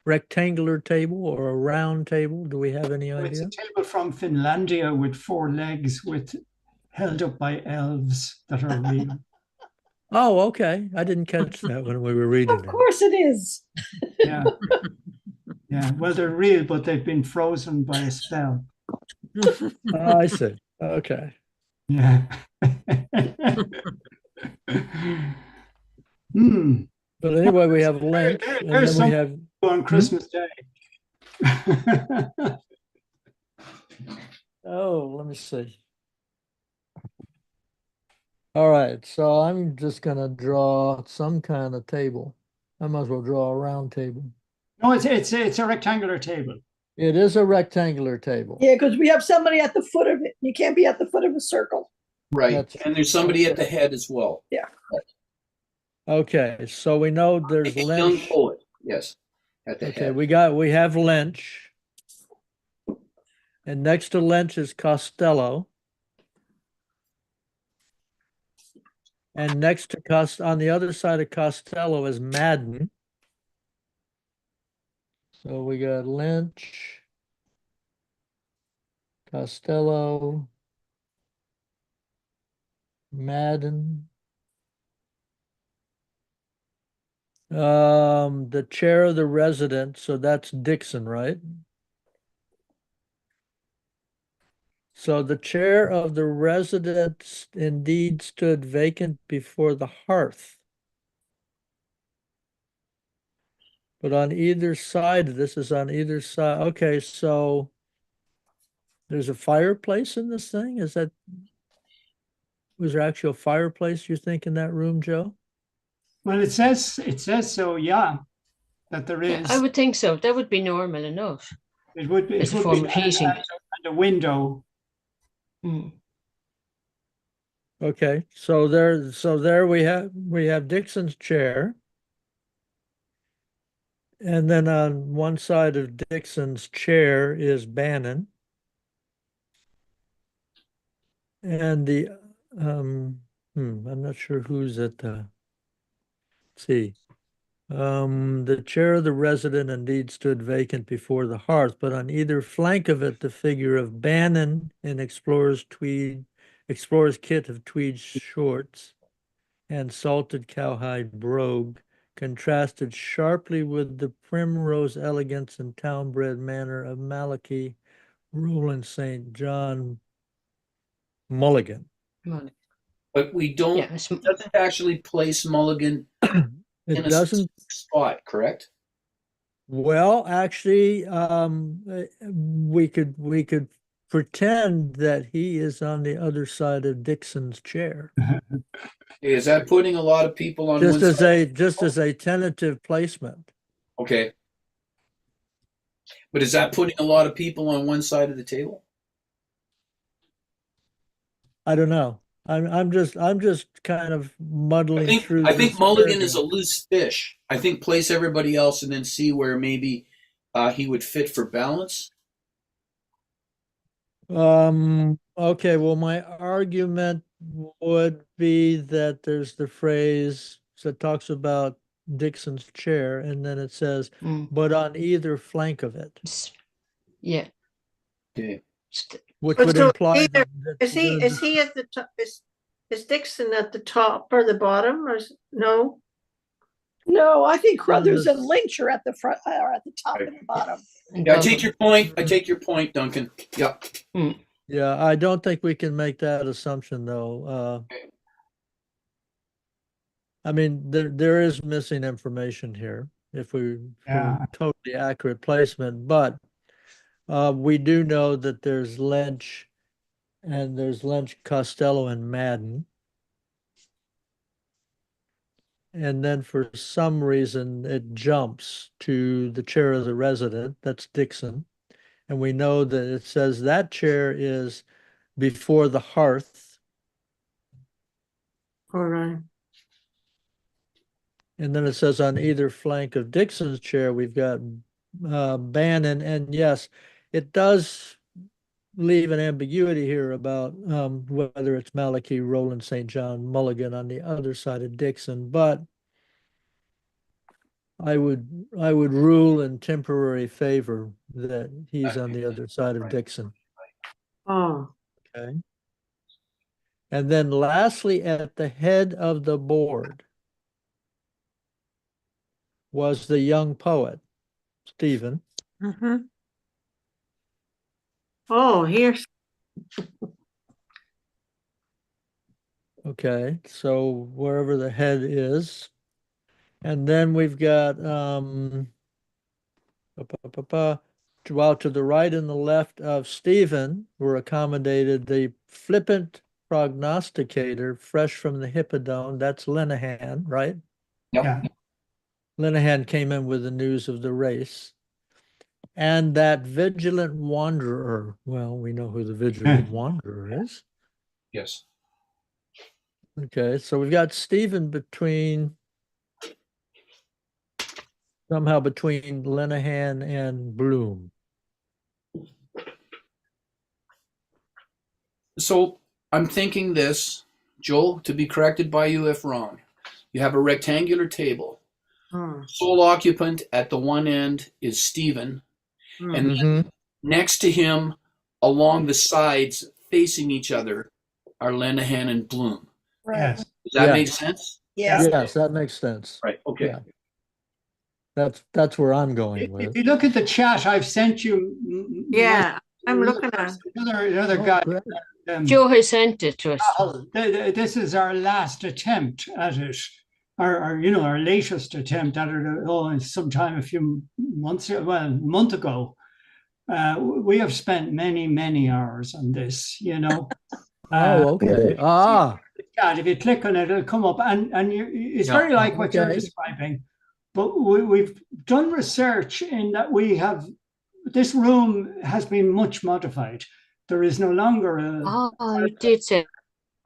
rectangular table or a round table? Do we have any It's idea? a table from Finlandia with 4 legs held up by elves that are real. Oh, okay. I didn't catch that when we were reading Of course it is. Yeah. Yeah. Well, they're real, but they've been frozen by a spell. it. I see. Okay. Yeah. But anyway, we have Lynch, and There's then we some have. on Christmas Day. Oh, let me see. All right, so I'm just gonna draw some kind of table. I might as well draw a round table. No, it's a rectangular table. It is a rectangular table. Yeah, because we have somebody at the foot of it. You can't be at the foot of a circle. Right. That's- And there's somebody at the head as well. Okay, so we know there's A young Lynch. poet, yes, at the Okay, head. we have Lynch. And next to Lynch is Costello. And next to on the other side of Costello is Madden. So we got Lynch, Costello, Madden. The chair of the resident, so that's Dixon, right? So the chair of the resident indeed stood vacant before the hearth. But on either side, this is on either side. Okay, so there's a fireplace in this thing? Was there actually a fireplace, you think, in that room, Joe? Well, it says so, yeah, that there Yeah, is. I would think so. That would be normal enough. It would be. As It a would form be, of heating. and a window. Mm. Okay, so there we have Dixon's chair. And then on one side of Dixon's chair is Bannon. And I'm not sure who's at the, let's see. The chair of the resident indeed stood vacant before the hearth, but on either flank of it, the figure of Bannon in explorer's kit of tweed shorts and salted cowhide brogue contrasted sharply with the primrose elegance and town-bred manner of Malachi Roland St. John Mulligan. Well, But we don't, yeah, it doesn't actually place Mulligan in It a doesn't, spot, correct? well, actually, we could pretend that he is on the other side of Dixon's chair. Is that putting a lot of people on Just one as side? a tentative placement. Okay. But is that putting a lot of people on one side of the table? I don't know. I'm just kind of muddling through I think this Mulligan is a paragraph. loose fish. I think place everybody else and then see where maybe he would fit for balance. Okay, well, my argument would be that there's the phrase that talks about Dixon's chair, and then it says, mm. but on either flank of it, Yeah. Okay. which But would so imply either- that Is he at the top? Is Dixon at the top or the bottom, or no? No, I think Crothers this- and Lynch are at the front, are at the top and the bottom. Yeah, I take your point. I take your point, Duncan. Yep. Yeah, I don't think we can make that assumption though. I mean, there is missing information here if we Yeah. for totally accurate placement, but we do know that there's Lynch and there's Lynch, Costello, and Madden. And then for some reason it jumps to the chair of the resident, that's Dixon. And we know that it says that chair is before the hearth. All right. And then it says on either flank of Dixon's chair, we've got Bannon. And yes, it does leave an ambiguity here about whether it's Malachi, Roland, St. John, Mulligan on the other side of Dixon. But I would rule in temporary favor that he's on the other side of Dixon. Oh, Okay. And then lastly, at the head of the board was the young poet, Stephen. mm-hmm. Oh, here's Okay, so wherever the head is. And then we've got while to the right and the left of Stephen were accommodated the flippant prognosticator fresh from the Hippodome. That's Linehan, right? Yep. Yeah. Linehan came in with the news of the race. And that vigilant wanderer, well, we know who the vigilant wanderer is. Yes. Okay, so we've got Stephen somehow between Linehan and Bloom. So I'm thinking this. Joe, to be corrected by you if wrong. You have a rectangular table. Hmm. Sole occupant at the one end is Stephen, Hmm. and then next to him, along the sides, facing each other, are Lenehan and Bloom. Right. Yes. Does that Yeah. make sense? Yes. Yes, that makes sense. Right. Okay. Yeah. That's where I'm going If with. you look at the chat, I've sent you. Yeah, I'm looking at another Oh, guy. great. Joe has sent it to us. This is our last attempt at it, our latest attempt at it. Sometime a few months ago, well, a month ago. We have spent many hours on this. Oh, okay. Ah, If you click on it, it'll come up, and it's Yeah. very like what you're Okay. describing. But we've done research in that this room has been much modified. There is no longer Oh, you did say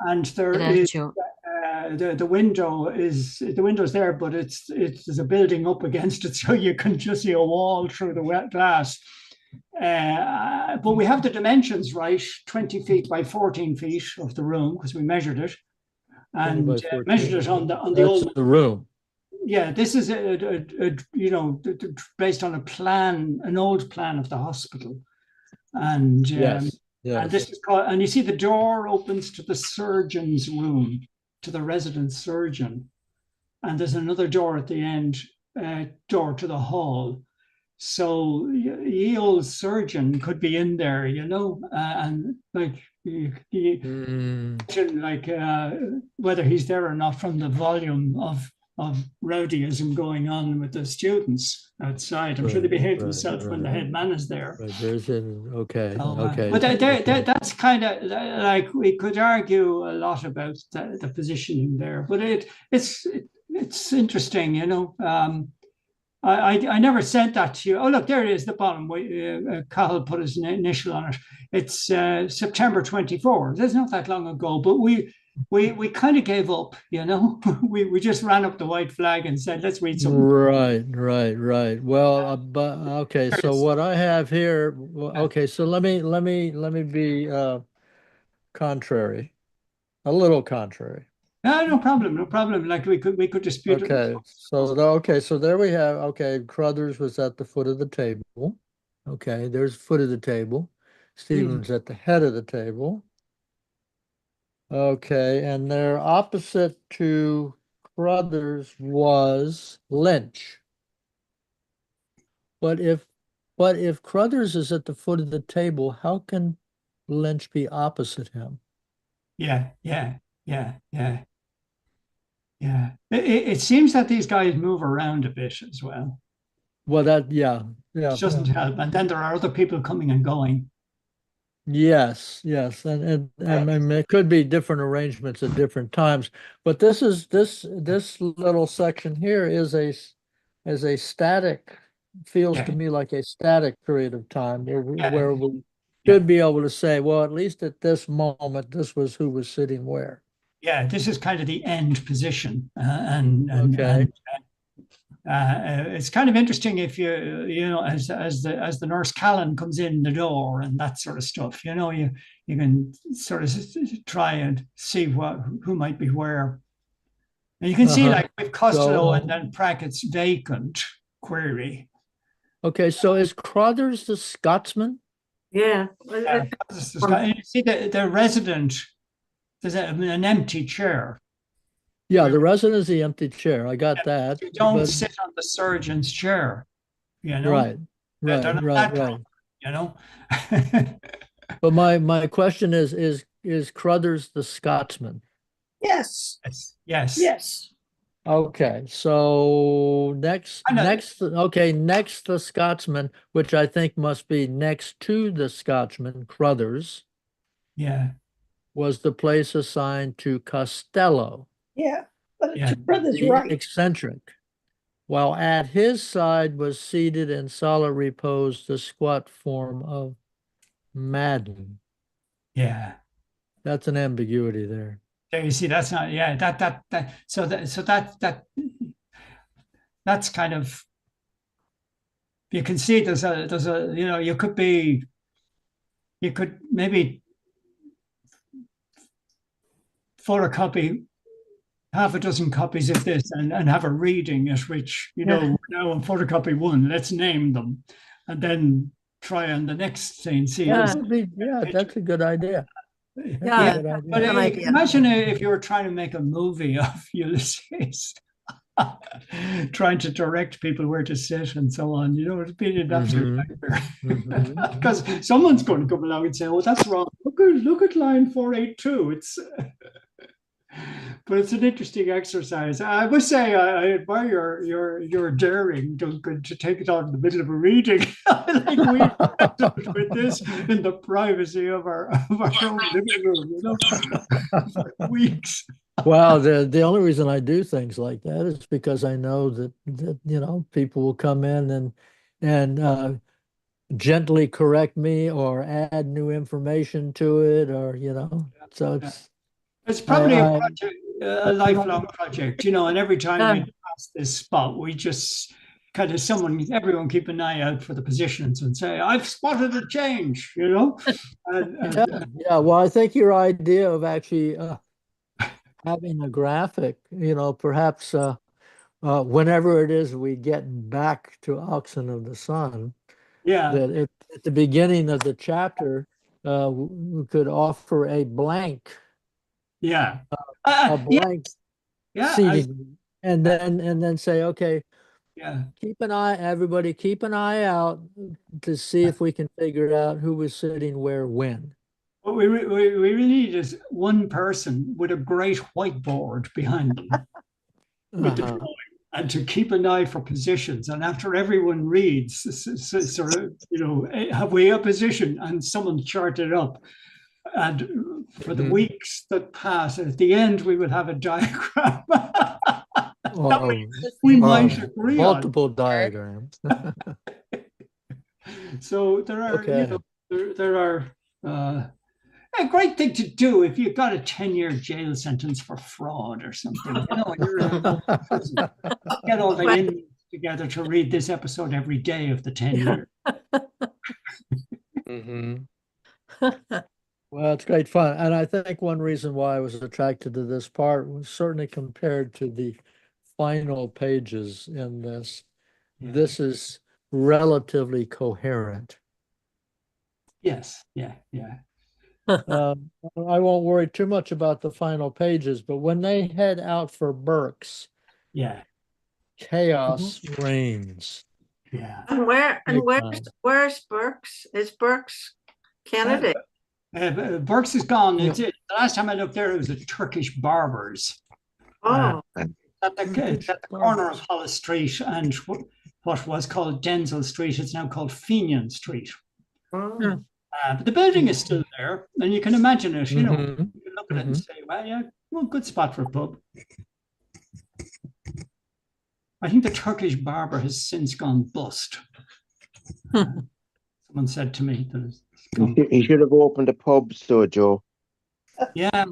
and there that, is Joe. the window's there, but there's a building up against it, so you can just see a wall through the wet glass. But we have the dimensions right, 20 feet by 14 feet of the room, because we measured it, 20 and by 14. measured it on the That's old. the room. Yeah, this is based on an old plan of the hospital, and Yes. and Yes. this is called, and you see the door opens to the surgeon's room, to the resident surgeon, and there's another door at the end, door to the hall. So ye old surgeon could be in there, and like whether he's there or not from the volume of rowdyism going on with the students outside. I'm sure they behave themselves when the head man is there. Right. There's okay. So, Okay. but that's kind of like, we could argue a lot about the positioning there, but it's interesting, I never sent that to you. Oh, look, there it is, the bottom. Cahill put his initial on it. It's September 24. That's not that long ago, but we kind of gave up, we just ran up the white flag and said, let's read something. Right. Well, but okay. So what I have here, okay. So let me be contrary, a little contrary. No problem. Like we could dispute it. Okay. So there we have. Okay, Crothers was at the foot of the table. Okay, there's foot of the table. Stevens at the head of the table. Okay, and there opposite to Crothers was Lynch. But if Crothers is at the foot of the table, how can Lynch be opposite him? Yeah. It seems that these guys move around a bit as well. Well, yeah. Which doesn't help. And then there are other people coming and going. Yes, and it could be different arrangements at different times, but this little section here is a static, feels to me like a static period of time where we should be able to say, well, at least at this moment, this was who was sitting where. Yeah, this is kind of the end position, Okay. It's kind of interesting if as the nurse Callan comes in the door and that sort of stuff. You can sort of try and see who might be where. And you can see, like with Costello and then Prackett's vacant query. Okay, so is Crothers the Scotsman? Yeah. And you see the resident. There's an empty chair. Yeah, the resident is the empty chair. I got that. You don't sit on the surgeon's chair, Right. But my question is Crothers the Scotsman? Yes. Yes. Yes. Okay, so next the Scotsman, which I think must be next to the Scotsman, Crothers. Yeah. Was the place assigned to Costello. Yeah, but to Brothers right. Eccentric. While at his side was seated in solid repose the squat form of Madden. Yeah. That's an ambiguity there. There you see, that's not, that's kind of, you can see there's a you could maybe photocopy half a dozen copies of this and have a reading at which, you know, now on photocopy 1, let's name them, and then try on the next thing, see. Yeah. That's a good idea. Yeah, Good idea. But an idea. imagine if you were trying to make a movie of Ulysses, trying to direct people where to sit and so on. You know, it'd be an absolute nightmare. Because someone's going to come along and say, "Oh, that's wrong. Look at line 482." It's, but it's an interesting exercise. I must say, I admire your daring, Duncan, to take it on in the middle of a reading. Like we did with this in the privacy of our own living room, you know, for weeks. Well, the only reason I do things like that is because I know that you know, people will come in and gently correct me or add new information to it, or you know, so it's probably I- a project, a lifelong project, you know, and every time we pass this spot, we just kind of everyone keep an eye out for the positions and say, I've spotted a change, you know? yeah, well, I think your idea of actually having a graphic, you know, perhaps whenever it is we get back to Oxen of the Sun, yeah, that at the beginning of the chapter, we could offer a blank yeah. seating, and then say, okay, Yeah. everybody keep an eye out to see if we can figure out who was sitting where when. What we really need is one person with a great whiteboard behind them with the drawing, and to keep an eye for positions. And after everyone reads, sort of, you know, have we a position, and someone chart it up. And for the weeks that pass, at the end, we will have a diagram. We might agree multiple diagrams. So there are, you know, there are a great thing to do if you've got a 10-year jail sentence for fraud or something. You know, get all the inmates together to read this episode every day of the 10 years. Well, it's great fun. And I think one reason why I was attracted to this part was certainly compared to the final pages in this. Yeah. This is relatively coherent. Yes, yeah. I won't worry too much about the final pages, but when they head out for Burke's, yeah, chaos reigns. yeah. And where's Burke's? Is Burke's Kennedy? Burke's is gone. The last time I looked there, it was a Turkish barber's. Oh, At the corner of Hollis Street and what was called Denzil Street, it's now called Fenian Street. oh. But the building is still there, and you can imagine it. You know, you can look at it and say, "Well, yeah, well, good spot for a pub." I think the Turkish barber has since gone bust. Someone said to me that He should have opened a pub, so Joe. yeah.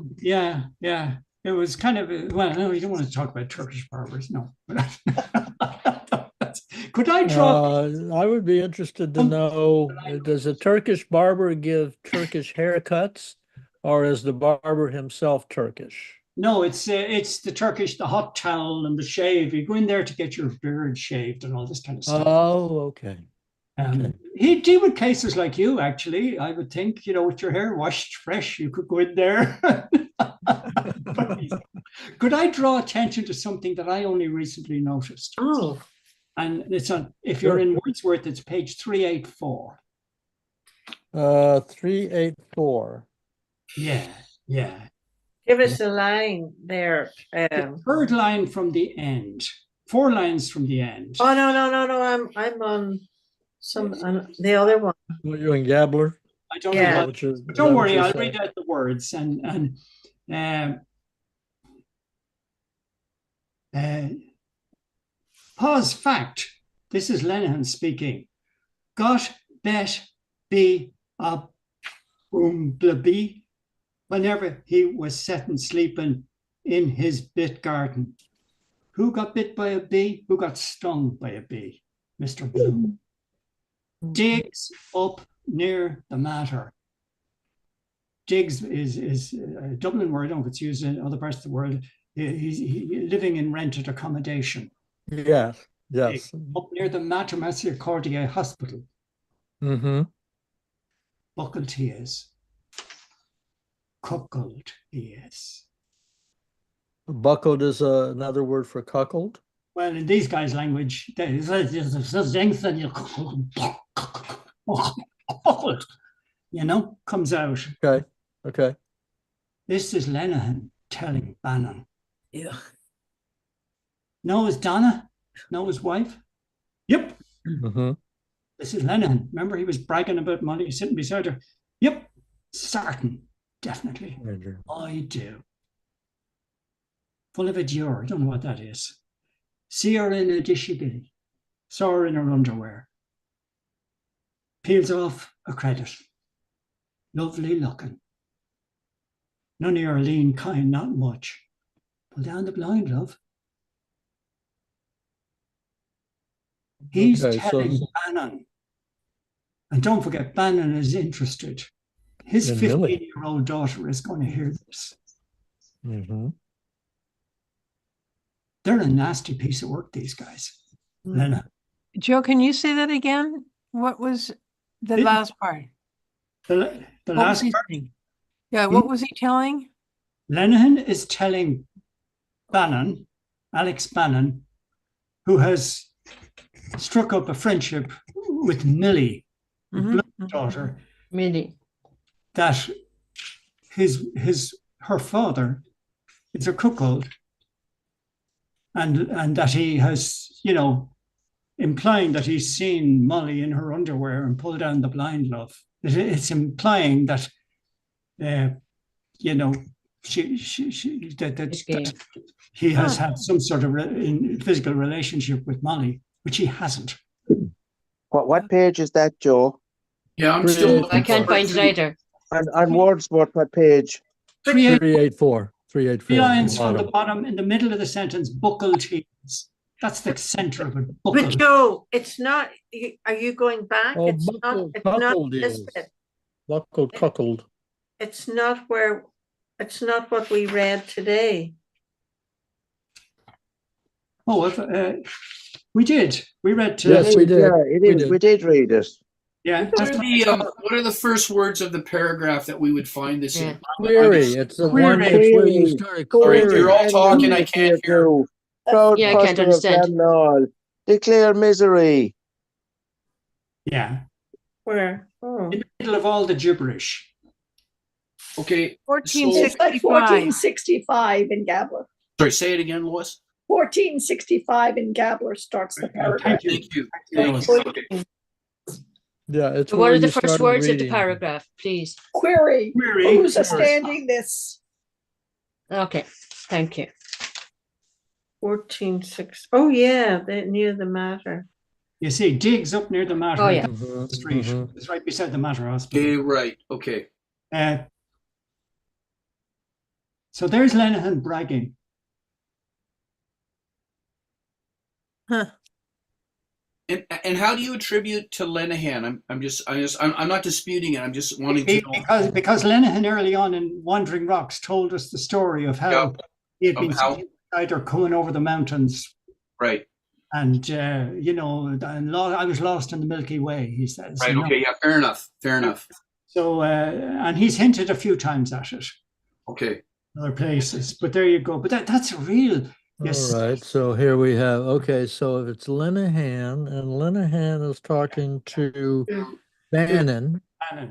It was kind of well, no, you don't want to talk about Turkish barbers, no. Could I draw? I would be interested to know, does a Turkish barber give Turkish haircuts, or is the barber himself Turkish? No, it's the Turkish, the hot towel and the shave. You go in there to get your beard shaved and all this kind of stuff. Oh, okay. He'd deal with cases like you, actually. I would think, you know, with your hair washed fresh, you could go in there. Could I draw attention to something that I only recently noticed? Oh. And it's on, if you're in Wordsworth, it's page 384. 384. Yeah. Give us a line there. The third line from the end. 4 lines from the end. Oh no! I'm on the other one. What, you and Gabler? I don't Yeah. know. Don't worry, I'll read out the words pause fact. This is Lenihan speaking. Got bet be a blaby whenever he was setting sleeping in his bit garden. Who got bit by a bee? Who got stung by a bee? Mr. Bloom. Digs up near the matter. Diggs is a Dublin word. I don't know if it's used in other parts of the world. He's living in rented accommodation. Yes, yes. Up near the Mater Misericordiae Hospital. Mm-hmm. Buckled he is. Cuckold he is. Buckled is another word for cuckold. Well, in these guys' language, comes out. Okay, okay. This is Lenihan telling Bannon. Yeah. Know his Donna? Know his wife? Yep. Mm-hmm. This is Lenihan. Remember, he was bragging about Molly sitting beside her. Yep. Certain. Definitely. I do. Full of a dior. I don't know what that is. See her in a dishy billy. Saw her in her underwear. Peels off a credit. Lovely looking. None of your lean kind, not much. Pull down the blind, love. He's telling Bannon. And don't forget, Bannon is interested. His 15-year-old daughter is going to hear this. Mm-hmm. They're a nasty piece of work, these guys. Lena. Joe, can you say that again? What was the last part? The last part? Yeah, what was he telling? Lenihan is telling Bannon, Alex Bannon, who has struck up a friendship with Millie, the daughter, Millie, that her father is a cuckold, and that he has, implying that he's seen Molly in her underwear and pulled down the blind, love. It's implying that, that he has had some sort of physical relationship with Molly, which he hasn't. What page is that, Joe? Yeah, I'm still. I can't find it either. On Wordsworth, what page? 384. 384. Three lines from the bottom, in the middle of the sentence, buckled he is. That's the center of it. But Joe, it's not. Are you going back? Oh, It's not. It's not this bit. Buckled, cuckold. It's not where. It's not what we read today. Oh, we did. We read today. Yes, we did. Yeah, it is. We did read it. Yeah. What are the first words of the paragraph that we would find this in? Query. It's the one that's where you started Sorry, querying. you're all talking. I can't hear. Proud Yeah, I can't cluster of understand. them all. Declare misery. Yeah. Where? Oh. In the middle of all the gibberish. Okay. 1465. 1465 in Gabler. Sorry, say it again, Lois. 1465 in Gabler starts the paragraph. Thank you. Okay. Yeah, it's What where are the you first started words of the reading. paragraph, please? Query. Who's standing this? Okay, thank you. 14.6. Oh yeah, they near the Mater. You see, Diggs up near the Mater. Oh, yeah. Street. It's right beside the Mater Hospital. Okay, right. Okay. So there's Lenihan bragging. Huh. And how do you attribute to Lenihan? I'm not disputing it. I'm just wanting to know. Because Lenihan early on in Wandering Rocks told us the story of how he had been either coming over the mountains. Right. And I was lost in the Milky Way, he says. Right, okay, yeah, fair enough. So and he's hinted a few times at it. Okay. Other places. But there you go. But that's a real. Yes. All right, so here we have, okay, so if it's Lenihan, and Lenihan is talking to Bannon.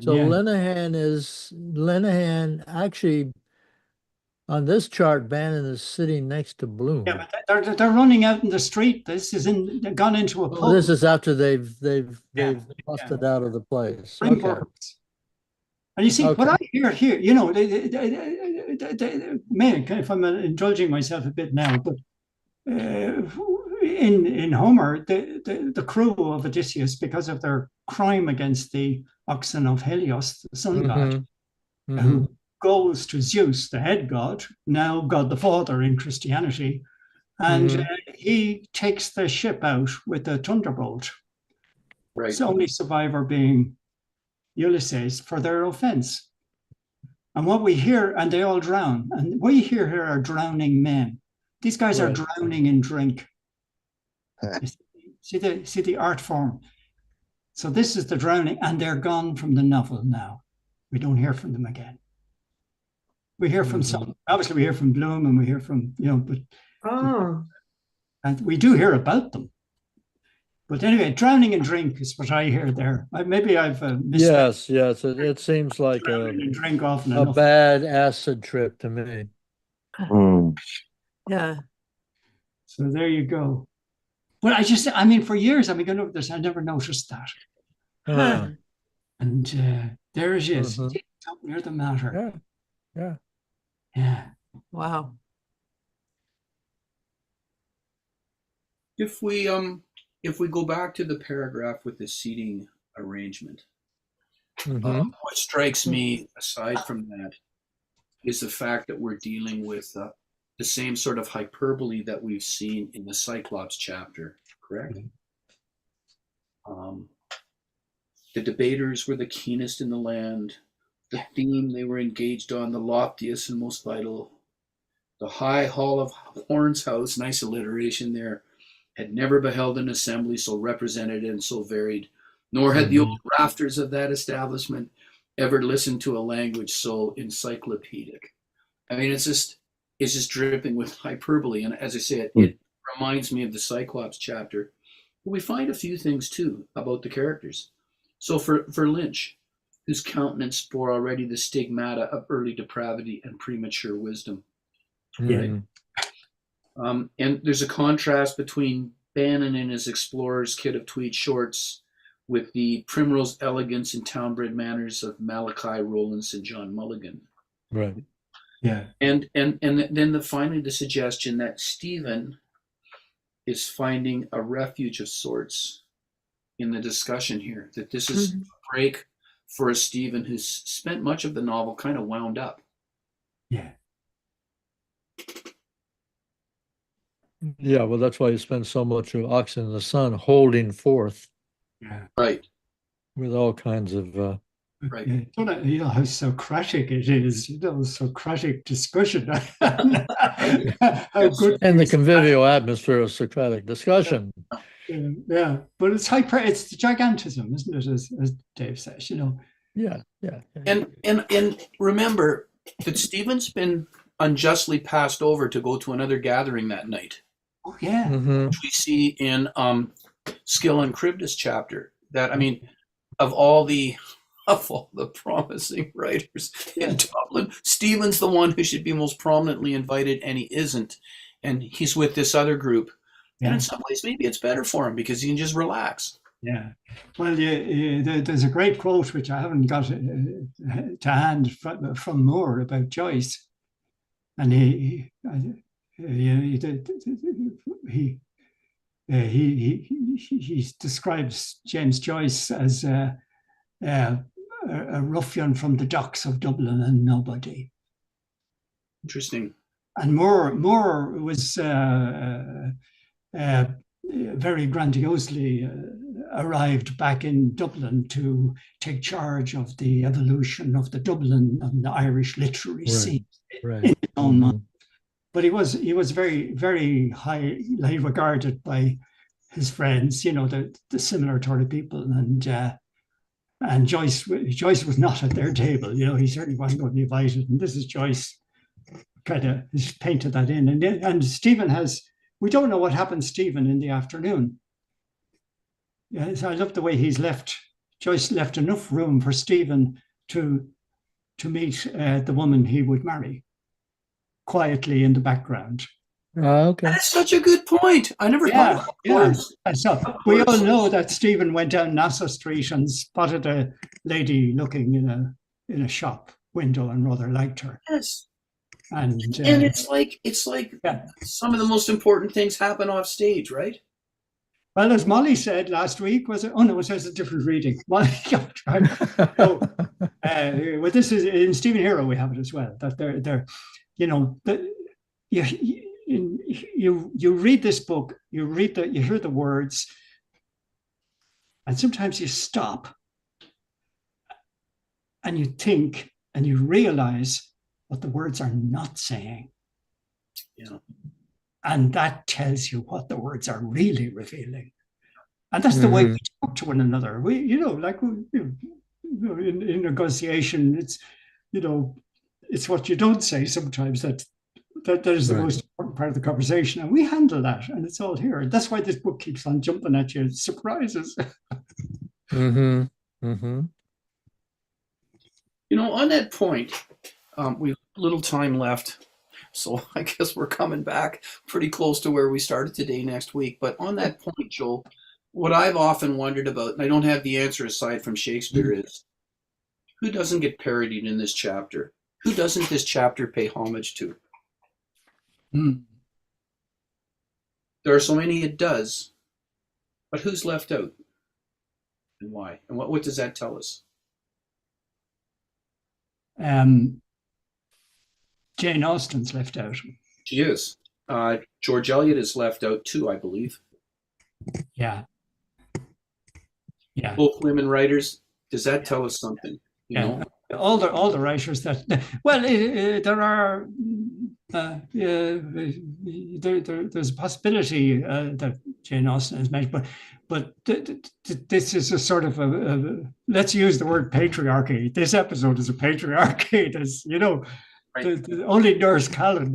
So yeah. Lenihan actually, on this chart, Bannon is sitting next to Bloom. Yeah, but they're running out in the street. This is they've gone into a pub. Oh, this is after they've busted out of the place. Okay. And you see, what I hear here, if I'm indulging myself a bit now, but in Homer, the crew of Odysseus, because of their crime against the oxen of Helios, the sun god, who goes to Zeus, the head god, now God the Father in Christianity, and he takes the ship out with a thunderbolt. Right. The only survivor being Ulysses for their offense. And what we hear, and they all drown. And what you hear here are drowning men. These guys are Right. drowning in drink. See the art form. So this is the drowning, and they're gone from the novel now. We don't hear from them again. We hear from some. Obviously, we hear from Bloom, and we hear from but and we do hear about them. But anyway, drowning in drink is what I hear there. Maybe I've missed. Yes. It seems like Drowning in drink often a enough. bad acid trip to me. Yeah. So there you go. Well, for years I've been going over this. I never noticed that. Huh. And there it is, Mhm. up near the matter. Yeah. Wow. If we go back to the paragraph with the seating arrangement, Mhm. what strikes me aside from that is the fact that we're dealing with the same sort of hyperbole that we've seen in the Cyclops chapter, correct? The debaters were the keenest in the land. The theme they were engaged on, the loftiest and most vital. The high hall of Horn's house, nice alliteration there, had never beheld an assembly so represented and so varied, nor had the old rafters of that establishment ever listened to a language so encyclopedic. I mean, it's just dripping with hyperbole. And as I said, it reminds me of the Cyclops chapter. But we find a few things too about the characters. So for Lynch, whose countenance bore already the stigmata of early depravity and premature wisdom, right? And there's a contrast between Bannon in his explorer's kit of tweed shorts with the primrose elegance and town-bred manners of Malachi Rowlands and John Mulligan. Right. Yeah. And then finally the suggestion that Stephen is finding a refuge of sorts in the discussion here, that this is a break for a Stephen who's spent much of the novel kind of wound up. Yeah. Yeah, well, that's why you spend so much of Oxen in the Sun holding forth. Yeah. Right. With all kinds of right. How Socratic it is, Socratic discussion. How good. And the convivial atmosphere of Socratic discussion. Yeah, but it's it's the gigantism, isn't it? As Dave says, Yeah. And remember that Stephen's been unjustly passed over to go to another gathering that night. Oh yeah. Which we see in Skill and Charybdis chapter. That, I mean, of all the promising writers in Dublin, Stephen's the one who should be most prominently invited, and he isn't. And he's with this other group. And in some ways, maybe it's better for him because he can just relax. Yeah. Well, there's a great quote, which I haven't got to hand, from Moore about Joyce. And he describes James Joyce as a ruffian from the docks of Dublin and nobody. Interesting. And Moore was very grandiosely arrived back in Dublin to take charge of the evolution of the Dublin and the Irish literary scene in his own mind. But he was very, very highly regarded by his friends, the similar sort of people, and Joyce was not at their table. He certainly wasn't going to be invited. And this is Joyce kind of has painted that in, and Stephen has. We don't know what happened to Stephen in the afternoon. Yeah, so I love the way Joyce left enough room for Stephen to meet the woman he would marry quietly in the background. Okay. That's such a good point. I never thought of that. Yeah. So we all know that Stephen went down Nassau Street and spotted a lady looking in a shop window and rather liked her. Yes. And it's like some of the most important things happen off stage, right? Well, as Molly said last week, was it? Oh no, it was a different reading. Molly, well, this is in Stephen Hero. We have it as well. That they're you read this book, you hear the words, and sometimes you stop and you think, and you realize what the words are not saying. Yeah. And that tells you what the words are really revealing. And that's the way we talk to one another. We, like in negotiation, it's, it's what you don't say sometimes that is the most important part of the conversation. And we handle that, and it's all here. That's why this book keeps on jumping at you. It's surprises. On that point, we've little time left. So I guess we're coming back pretty close to where we started today next week. But on that point, Joel, what I've often wondered about, and I don't have the answer aside from Shakespeare, is who doesn't get parodied in this chapter? Who doesn't this chapter pay homage to? There are so many it does, but who's left out? And why? And what does that tell us? Jane Austen's left out. She is. George Eliot is left out too, I believe. Yeah. Both women writers. Does that tell us something? You know? All the writers that there are. There's a possibility that Jane Austen has mentioned, but this is a sort of a let's use the word patriarchy. This episode is a patriarchy. There's the only Nurse Callan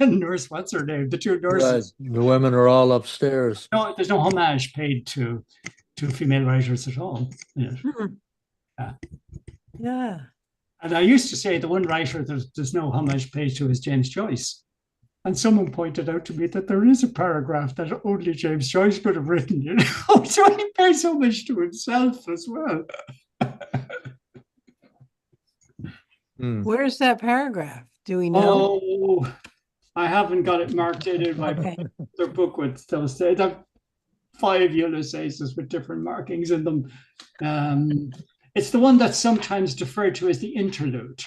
and Nurse what's her name, the two nurses. Right. The women are all upstairs. No, there's no homage paid to female writers at all. Yeah. And I used to say the one writer there's no homage paid to is James Joyce. And someone pointed out to me that there is a paragraph that only James Joyce could have written, so he pays homage to himself as well. Where's that paragraph? Do we know? Oh, I haven't got it marked in my other book with those. They have 5 Ulysses with different markings in them. It's the one that's sometimes deferred to as the interlude.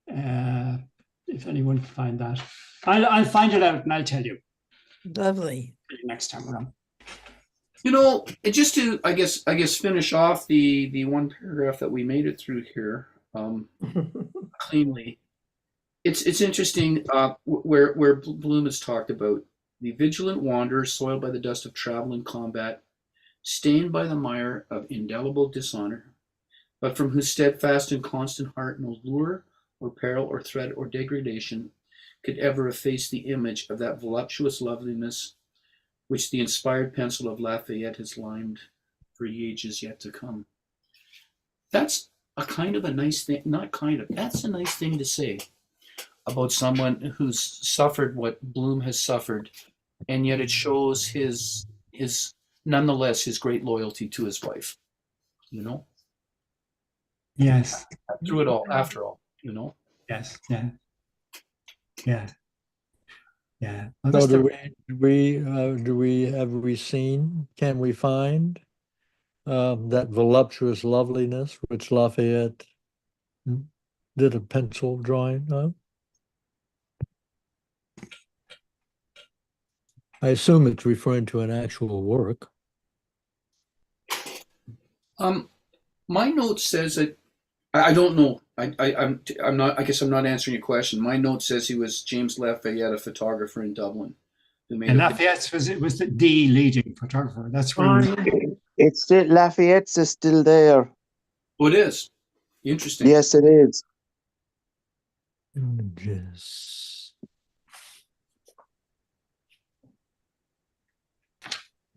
If anyone can find that, I'll find it out and I'll tell you. Lovely. Next time around. Just to I guess finish off the one paragraph that we made it through here cleanly. It's interesting where Bloom has talked about the vigilant wanderer soiled by the dust of travel and combat, stained by the mire of indelible dishonor, but from whose steadfast and constant heart no lure or peril or threat or degradation could ever efface the image of that voluptuous loveliness which the inspired pencil of Lafayette has limned for ages yet to come. That's a kind of a nice thing, that's a nice thing to say about someone who's suffered what Bloom has suffered, and yet it shows his nonetheless his great loyalty to his wife. Yes. Through it all, after all, Yes. Yeah. So have we seen? Can we find that voluptuous loveliness which Lafayette did a pencil drawing of? I assume it's referring to an actual work. My note says that I don't know. I'm not. I guess I'm not answering your question. My note says he was James Lafayette, a photographer in Dublin, who made. And Lafayette was the leading photographer. That's where it's still Lafayette's is still there. Oh, it is. Interesting. Yes, it is. Images.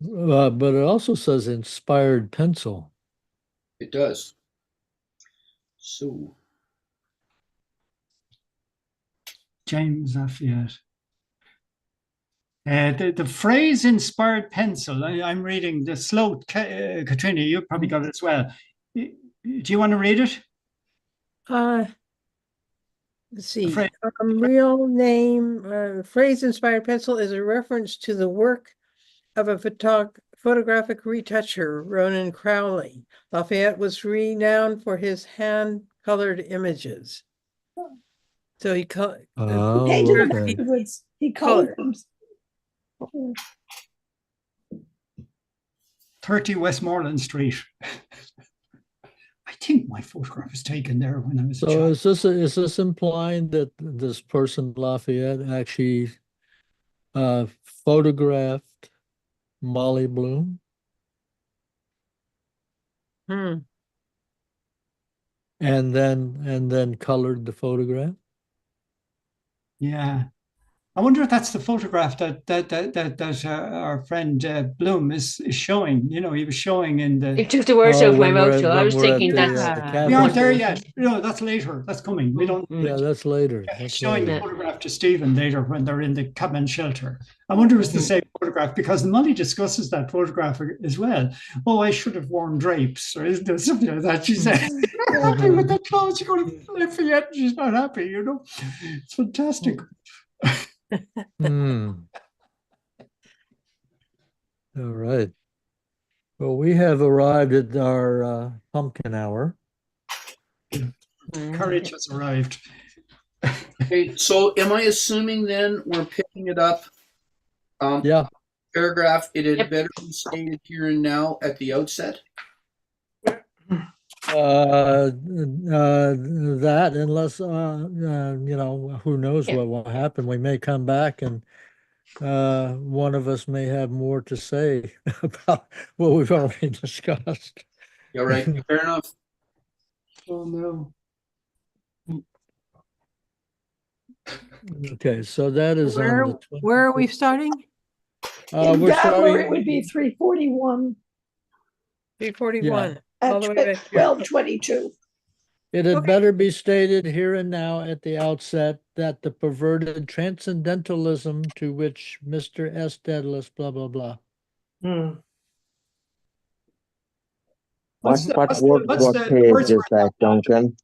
But it also says inspired pencil. It does. So, James Lafayette. The phrase inspired pencil, I'm reading the slow, Katrina, you probably got it as well. Do you want to read it? Let's see. Real name, phrase inspired pencil is a reference to the work of a photographic retoucher, Ronan Crowley. Lafayette was renowned for his hand-colored images. So he colored. He colored them. 30 Westmoreland Street. I think my photograph was taken there when I was a So child. is this implying that this person Lafayette actually photographed Molly Bloom Hmm. and then colored the photograph? Yeah. I wonder if that's the photograph that our friend Bloom is showing. You know, he was showing in You the. took the words off my mouth, Joe. I when was we're at thinking the that's cabin We aren't there station? yet. No, that's later. That's coming. We don't. Mm. Yeah, that's later. He's That's showing the later. Yeah. photograph to Stephen later when they're in the cabin shelter. I wonder if it's the same photograph because Molly discusses that photograph as well. Oh, I should have worn drapes, or isn't there something like that? She said, "I'm not happy with that clothes. You're going to Lafayette, and she's not happy. You know, it's fantastic." Hmm. All right. Well, we have arrived at our pumpkin hour. Courage has arrived. Okay, so am I assuming then we're picking it up? Yeah. Paragraph, it had Yep. better be stated here and now at the outset. That unless you know, who knows Yeah. what will happen. We may come back and one of us may have more to say about what we've already discussed. All right, fair enough. Oh no. Okay, so that is on the Where are we starting? In we're Gabler, it starting. would be 341 341. at All the way back here. 1222. It had Okay. better be stated here and now at the outset that the perverted transcendentalism to which Mr. S. Daedalus, blah, blah, blah. What Wordsworth page is that, Duncan?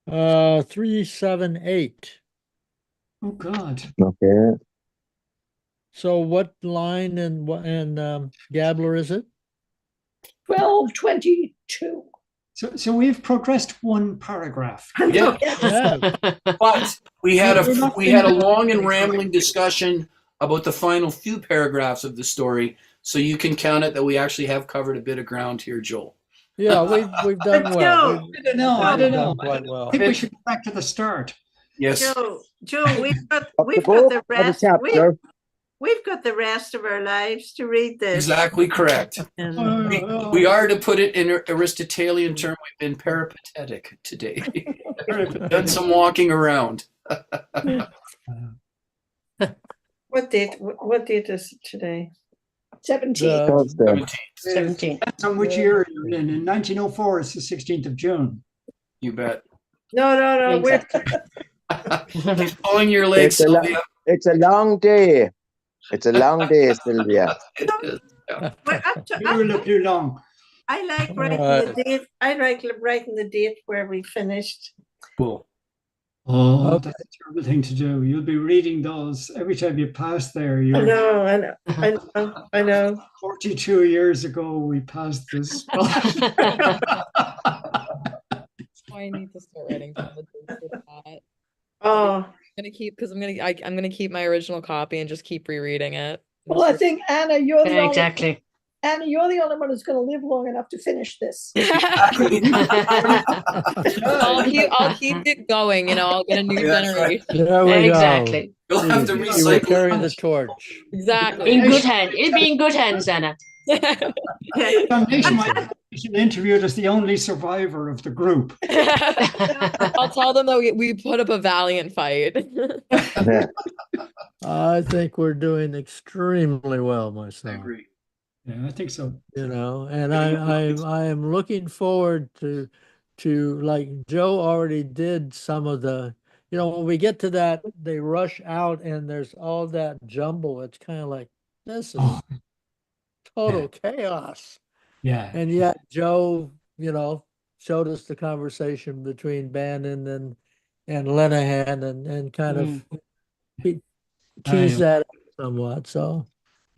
378. Oh God. Okay. So what line and Gabler is it? 1222. So we've progressed one paragraph. Yeah, Yeah. but we had a long and rambling discussion about the final few paragraphs of the story, so you can count it that we actually have covered a bit of ground here, Joel. Yeah, we've done well. I don't know. I don't know. Done quite well. I think we should go back to the start. Yes. Joe, we've got Up the the book or the rest. chapter? We've got the rest of our lives to read this. Exactly correct. And We are, to put it in Aristotelian term, we've been peripatetic today. Done some walking around. What date is it today? 17. Thursday. 17. That's on which year you're in. In 1904, it's the 16th of June. You bet. No. Exactly. Keep pulling your legs, Sylvia. It's a long day. It's a long day, Sylvia. It is. We're up to. You look too long. I like writing the date. I like writing the date where we finished. Cool. Oh, Okay. that's a terrible thing to do. You'll be reading those every time you pass there. I know. 42 years ago, we passed this. I need to start writing down the dates for that. Oh, I'm gonna keep my original copy and just keep rereading it. Well, I think Anna, you're the Yeah, only exactly. Anna, you're the only one who's going to live long enough to finish this. I'll keep it going, I'll get a new Yeah, that's right. generation. There we Exactly. You'll have to go. You will recycle. carry the torch. Exactly. In good hands. It'll be in good hands, Anna. Nationwide interviewed as the only survivor of the group. I'll tell them that we put up a valiant fight. I think we're doing extremely well, I myself. agree. Yeah, I think so. And I am looking forward to like Joe already did some of the, when we get to that, they rush out and there's all that jumble. It's kind of like, this is total chaos. Yeah. And yet Joe, showed us the conversation between Bannon and Lenahan and kind of teased that out somewhat. So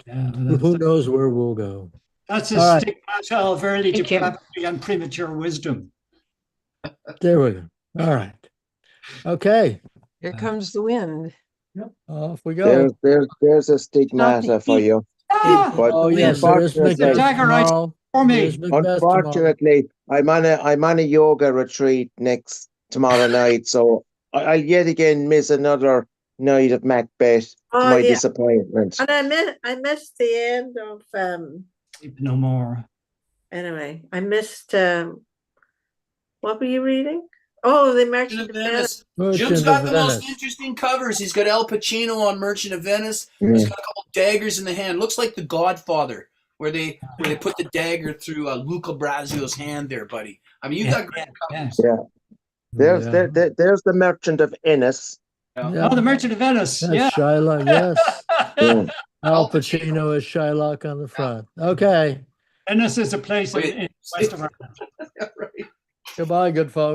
Yeah, who knows where we'll go. that's a All right. stigmata of early Thank you. depravity and premature wisdom. There we go. All right. Okay. here comes the wind. Off we go. There's a stigmata for you. Ah! But Oh, yes, there is unfortunately, The dagger right- no. For There's me. Macbeth tomorrow. Unfortunately, I'm on a yoga retreat tomorrow night, so I'll yet again miss another night of Macbeth to Oh, my yeah. disappointment. And I missed the end of No more. anyway, I missed what were you reading? Oh, the Merchant of Venice. Merchant Jim's of got the most Venice. interesting covers. He's got Al Pacino on Merchant of Venice. Mm. He's got a couple daggers in the hand. Looks like The Godfather, where they put the dagger through Luca Brasio's hand there, buddy. I mean, you got great covers. Yeah. There's the Merchant of Ennis. Yeah. Oh, the Merchant of Venice. That's Yeah. Shylock, yes. Yeah. Al Pacino is Shylock on the front. Okay. And this is a place Wait. in West of Ireland. Right. Goodbye, good folks.